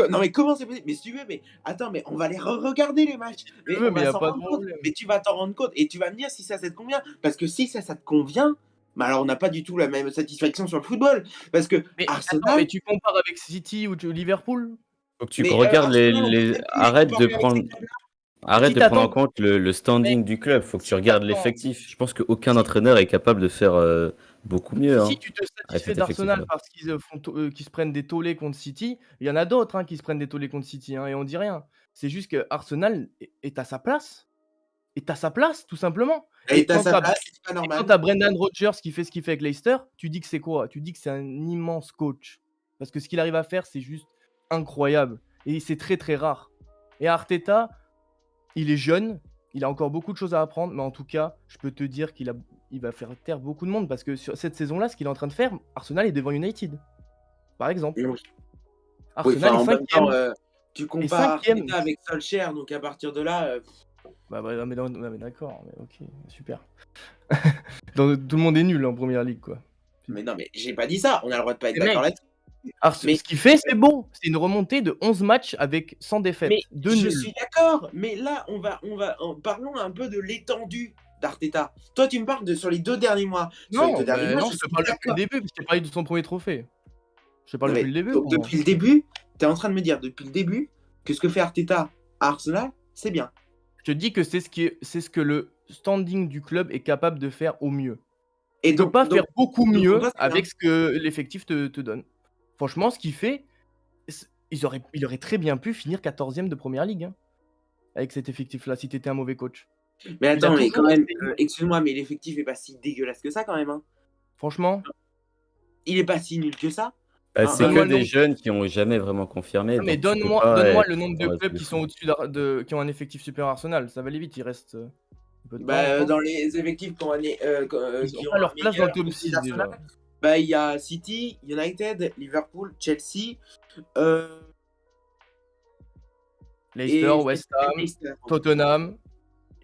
non, mais comment c'est possible? Mais si tu veux, mais attends, mais on va les regarder les matchs. Mais
veux,
on
mais y
va
a
s'en
pas de
rendre compte.
problème.
Mais tu vas t'en rendre compte et tu vas me dire si ça te convient. Parce que si ça te convient, bah alors on n'a pas du tout la même satisfaction sur le football. Parce que
Mais attends,
Arsenal,
mais tu compares avec City ou Liverpool?
Faut que tu
mais
regardes
Arsenal, on peut même plus
arrête de
comparer avec ces clubs-là.
Arrête
Si
de prendre en
t'attends,
compte le standing
mec,
du club. Faut que tu
si
regardes
t'attends,
l'effectif. Je pense qu'aucun
si,
entraîneur est capable de faire beaucoup mieux
si
hein,
tu te
avec
satisfais
cet
d'Arsenal
effectif-là.
parce qu'ils se prennent des tollés contre City, il y en a d'autres hein, qui se prennent des tollés contre City hein, et on dit rien. C'est juste que Arsenal est à sa place. Est à sa place, tout simplement.
Et
Et
t'as
quand
sa
t'as
place, c'est pas
Et quand
normal.
tu as Brendan Rodgers qui fait ce qu'il fait avec Leicester, tu dis que c'est quoi? Tu dis que c'est un immense coach. Parce que ce qu'il arrive à faire, c'est juste incroyable. Et c'est très très rare. Et Arteta, il est jeune, il a encore beaucoup de choses à apprendre, mais en tout cas, je peux te dire il va faire taire beaucoup de monde parce que sur cette saison-là, ce qu'il est en train de faire, Arsenal est devant United. Par exemple.
Oui,
Arsenal
enfin,
est
en même temps,
cinquième.
tu
Et
compares
cinquième.
Arteta avec Solskjaer, donc à partir de là,
Bah, non, mais d'accord, mais ok, super. Tout le monde est nul en première ligue, quoi.
mais non, mais j'ai pas dit ça. On a le droit de pas être
Mais
d'accord
mec,
là-dessus. Mais
ce qu'il fait, c'est bon. C'est une remontée de 11 matchs avec 100 défaites.
Mais
2
je
nuls.
suis d'accord, mais là, parlons un peu de l'étendue d'Arteta. Toi, tu me parles sur les 2 derniers mois. Sur les
Non,
2 derniers mois,
non,
je
je te
suis
parle depuis le
d'accord.
début, parce que je t'ai parlé de son premier trophée. Je te parle
Non,
depuis
mais
le début.
donc,
pour moi.
depuis le début, tu es en train de me dire, depuis le début, que ce que fait Arteta à Arsenal, c'est bien.
Je te dis que c'est ce que le standing du club est capable de faire au mieux.
Et
Tu peux pas faire beaucoup
donc,
mieux
pour toi, c'est
avec
bien.
ce que l'effectif te donne. Franchement, ce qu'il fait, il aurait très bien pu finir 14e de première ligue hein, avec cet effectif-là, si t'étais un mauvais coach.
Mais
Il a
attends, mais quand
toujours
même,
essayé.
excuse-moi, mais l'effectif est pas si dégueulasse que ça quand même. Hein.
Franchement,
Il est pas si nul que ça.
Bah,
Un-
c'est
un-
que
Donne-moi le
des
nombre.
jeunes qui ont jamais vraiment confirmé,
Ah, mais
donc tu peux
donne-moi
pas
donne-moi
être
le nombre de
dans la
clubs
de
qui sont
fou.
au-dessus qui ont un effectif supérieur à Arsenal. Ça va aller vite, il reste un peu de temps
Bah,
encore.
dans les effectifs
Ils ont
qui ont
pas
un
leur place dans le
meilleur
top
effectif
6
d'Arsenal,
déjà.
bah, il y a City, United, Liverpool, Chelsea euh,
Leicester,
et
West Ham,
Leicester.
Tottenham.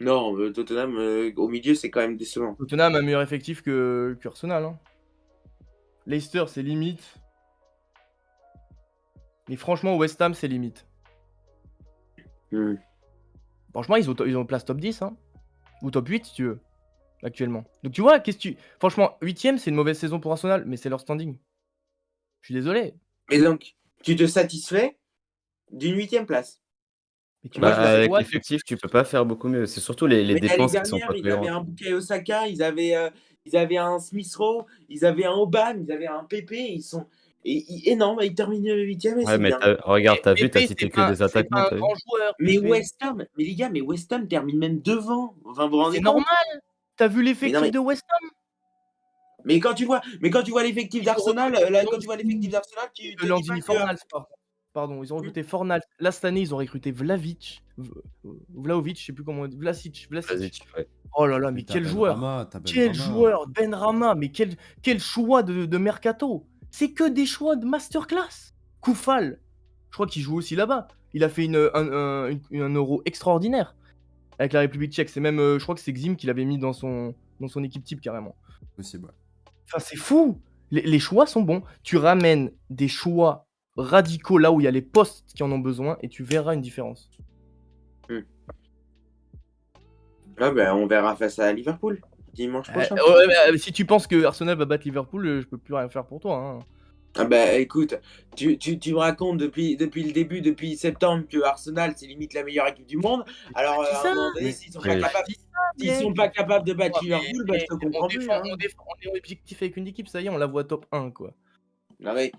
Non, Tottenham, au milieu, c'est quand même décevant.
Tottenham a un meilleur effectif que Arsenal. Hein. Leicester, c'est limite. Mais franchement, West Ham, c'est limite.
Hmm.
Franchement, ils ont place top 10. Hein. Ou top 8, si tu veux, actuellement. Donc tu vois, franchement, 8ème, c'est une mauvaise saison pour Arsenal, mais c'est leur standing. Je suis désolé.
Et donc, tu te satisfais d'une 8e place.
Mais tu vois,
Bah,
je la
avec
squatte.
l'effectif, tu peux pas faire beaucoup mieux. C'est surtout les
Mais l'année
dépenses qui sont
dernière,
pas
ils avaient
cohérentes.
un Bukayo Saka, ils avaient un Smith Rowe, ils avaient un Aubame, ils avaient un Pepe, et non, bah, ils terminent 8e et
Ouais,
c'est
mais
bien.
regarde, t'as vu, t'as
Pépé,
cité que des
c'est
attaquants,
pas un
t'as vu?
grand joueur,
Mais
Pépé.
West Ham, mais les gars, mais West Ham termine même devant. Enfin, vous vous
Mais
rendez
c'est
compte?
normal. T'as vu
Mais non,
l'effectif
mais,
de West Ham?
mais quand tu vois l'effectif
Ils ont
d'Arsenal,
recruté
là, quand tu vois l'effectif d'Arsenal, tu te dis pas
Lanzini
que.
Fornals, pardon, ils ont recruté Fornals. Là, cette année, ils ont recruté Vlahovic, je sais plus comment on dit, Vlasic.
Vas-y, ouais.
Oh là là, mais
T'as
quel joueur!
Benrahma, t'as
Quel
Benrahma.
joueur! Benrahma, mais quel choix de mercato! C'est que des choix de masterclass! Koufal, je crois qu'il joue aussi là-bas. Il a fait un euro extraordinaire avec la République tchèque. C'est même, je crois que c'est Xim qui l'avait mis dans son équipe type carrément.
Possible, ouais.
Enfin, c'est fou! Les choix sont bons. Tu ramènes des choix radicaux là où il y a les postes qui en ont besoin et tu verras une différence.
Ah ben, on verra face à Liverpool dimanche prochain.
Ouais, mais, si tu penses que Arsenal va battre Liverpool, je peux plus rien faire pour toi. Hein.
Ah bah écoute, tu me racontes depuis le début, depuis septembre, que Arsenal c'est limite la meilleure équipe du monde. Alors
Dis
à
ça,
un moment donné,
mais-
s'ils sont
mais-
pas capables de battre
Ouais,
Liverpool, bah je te comprends plus. Hein.
on est objectif avec une équipe, ça y est, on la voit top 1, quoi.
Non mais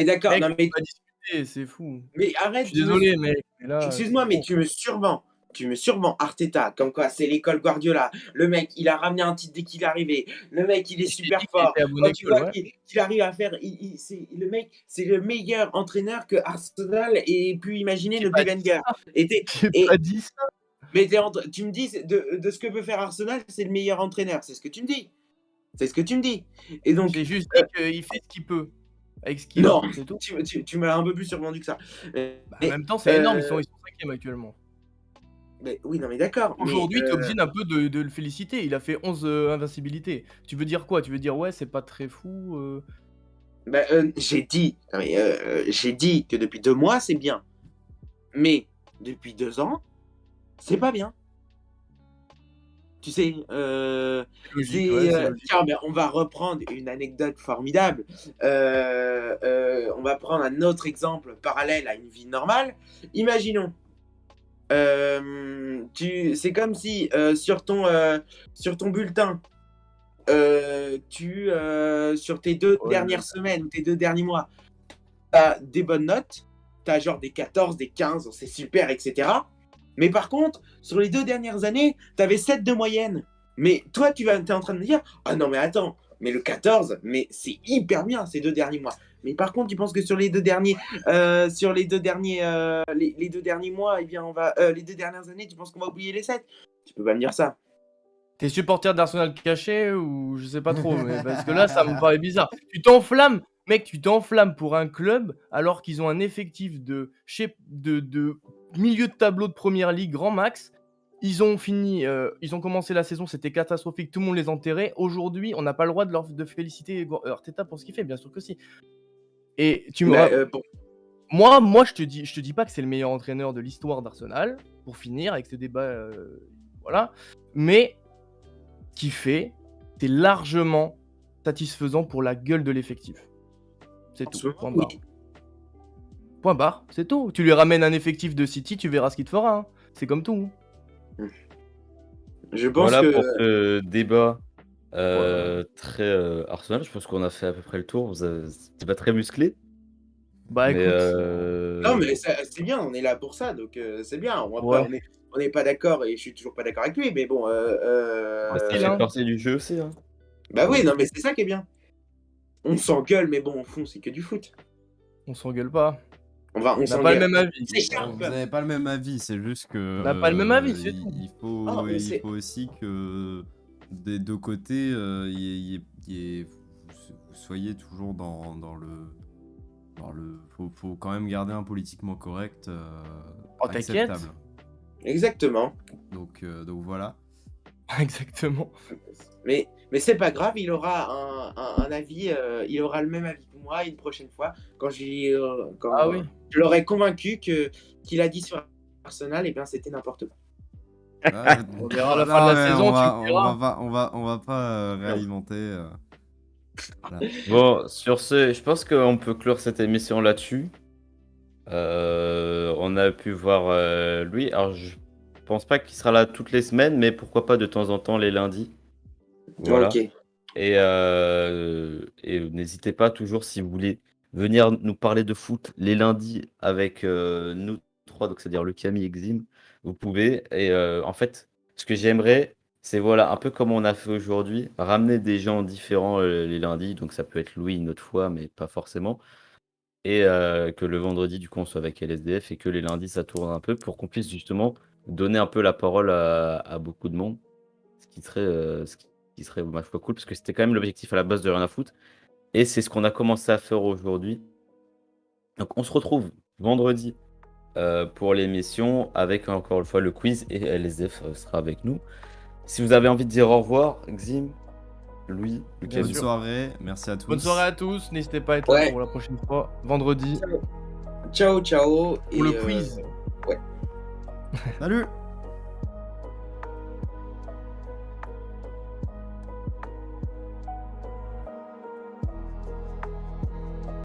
d'accord,
Mec,
non
on
mais,
va discuter, c'est fou.
mais
Je
arrête,
suis désolé, mec, mais là,
excuse-moi,
c'est
mais
trop.
tu me survends. Tu me survends Arteta, comme quoi c'est l'école Guardiola. Le mec, il a ramené un titre dès qu'il est arrivé. Le mec, il est
Je t'ai
super
dit qu'il
fort.
était à bonne
Quand tu
école,
vois
ouais.
qu'il arrive à faire, le mec, c'est le meilleur entraîneur que Arsenal ait pu imaginer
J'ai
depuis
pas dit
Wenger.
ça.
Et,
J'ai
et,
pas dit ça.
Mais tu me dis, de ce que peut faire Arsenal, c'est le meilleur entraîneur. C'est ce que tu me dis. C'est ce que tu me dis. Et donc,
J'ai juste dit qu'il fait ce qu'il peut avec ce qu'il
non,
a, c'est tout.
tu m'as un peu plus survendu que ça.
Bah, en
Mais,
même temps, c'est énorme, ils sont 5e actuellement.
mais oui, non, mais d'accord.
Aujourd'hui,
mais,
t'es obligé d'un peu de le féliciter. Il a fait 11 invincibilités. Tu veux dire quoi? Tu veux dire, ouais, c'est pas très fou
j'ai dit, non, mais, j'ai dit que depuis 2 mois, c'est bien. Mais depuis 2 ans, c'est pas bien. Tu sais,
Logique, ouais, c'est logique.
tiens, on va reprendre une anecdote formidable. On va prendre un autre exemple parallèle à une vie normale. Imaginons, c'est comme si sur ton bulletin, sur tes 2
Ouais,
dernières semaines ou tes 2 derniers mois, tu as des bonnes notes, tu as genre des 14, des 15, c'est super, etc. Mais par contre, sur les 2 dernières années, tu avais 7 de moyenne. Mais toi, tu es en train de me dire, ah non, mais attends, mais le 14, mais c'est hyper bien ces 2 derniers mois. Mais par contre, tu penses que sur les 2 derniers, les 2 derniers mois, eh bien, les 2 dernières années, tu penses qu'on va oublier les 7? Tu peux pas me dire ça.
T'es supporter d'Arsenal caché ou je sais pas trop, mais parce que là, ça me paraît bizarre. Tu t'enflammes, mec, tu t'enflammes pour un club alors qu'ils ont un effectif de milieu de tableau de première ligue grand max. Ils ont commencé la saison, c'était catastrophique, tout le monde les enterrait. Aujourd'hui, on n'a pas le droit de féliciter Arteta pour ce qu'il fait, bien sûr que si. Et tu me moi, je te dis pas que c'est le meilleur entraîneur de l'histoire d'Arsenal, pour finir avec ce débat, voilà. Mais qui fait, c'est largement satisfaisant pour la gueule de l'effectif. C'est tout. Point barre.
Oui.
Point barre, c'est tout. Tu lui ramènes un effectif de City, tu verras ce qu'il te fera. Hein. C'est comme tout.
Je pense
Voilà
que.
pour ce débat très Arsenal. Je pense qu'on a fait à peu près le tour. C'était pas très musclé.
Bah
Mais
écoute.
Non, mais c'est bien, on est là pour ça, donc c'est bien.
Ouais.
On n'est pas d'accord et je suis toujours pas d'accord avec lui, mais bon.
ça fait partie du jeu aussi. Hein.
Bah oui, non, mais c'est ça qui est bien. On s'engueule, mais bon, au fond, c'est que du foot.
On s'engueule pas.
On
On n'a pas le
s'engueule.
même avis.
C'est
Vous
sharp.
n'avez pas le même avis, c'est juste que
On n'a pas le même avis, c'est
il,
tout.
il faut,
Oh, mais
il
c'est-
faut aussi que des deux côtés, vous soyez toujours faut quand même garder un politiquement correct
Oh, t'inquiète.
acceptable.
Exactement.
Donc voilà.
Exactement.
Mais c'est pas grave, il aura un avis, il aura le même avis que moi une prochaine fois quand
Ah oui.
je l'aurai convaincu que qu'il a dit sur Arsenal, et bien c'était n'importe quoi.
Ah,
On verra à la fin de la saison, tu me diras.
on va pas réalimenter. Voilà.
Bon, sur ce, je pense qu'on peut clore cette émission là-dessus. On a pu voir lui. Alors, je pense pas qu'il sera là toutes les semaines, mais pourquoi pas de temps en temps les lundis. Voilà.
Ok.
Et n'hésitez pas toujours si vous voulez venir nous parler de foot les lundis avec nous trois, donc c'est-à-dire le Camille et Xim, vous pouvez. Et en fait, ce que j'aimerais, c'est voilà, un peu comme on a fait aujourd'hui, ramener des gens différents les lundis. Donc ça peut être Louis une autre fois, mais pas forcément. Et que le vendredi, du coup, on soit avec LSDF et que les lundis, ça tourne un peu pour qu'on puisse justement donner un peu la parole à beaucoup de monde. Ce qui serait ma foi cool, parce que c'était quand même l'objectif à la base de Rien à foutre. Et c'est ce qu'on a commencé à faire aujourd'hui. Donc on se retrouve vendredi pour l'émission avec encore une fois le quiz et LSDF sera avec nous. Si vous avez envie de dire au revoir, Xim, Louis, Lucas,
Bien
Bonne
sûr.
soirée, merci à tous.
Bonne soirée à tous. N'hésitez pas à être là
Ouais.
pour la prochaine fois. Vendredi.
Ciao, ciao.
Pour le quiz.
Ouais.
Salut.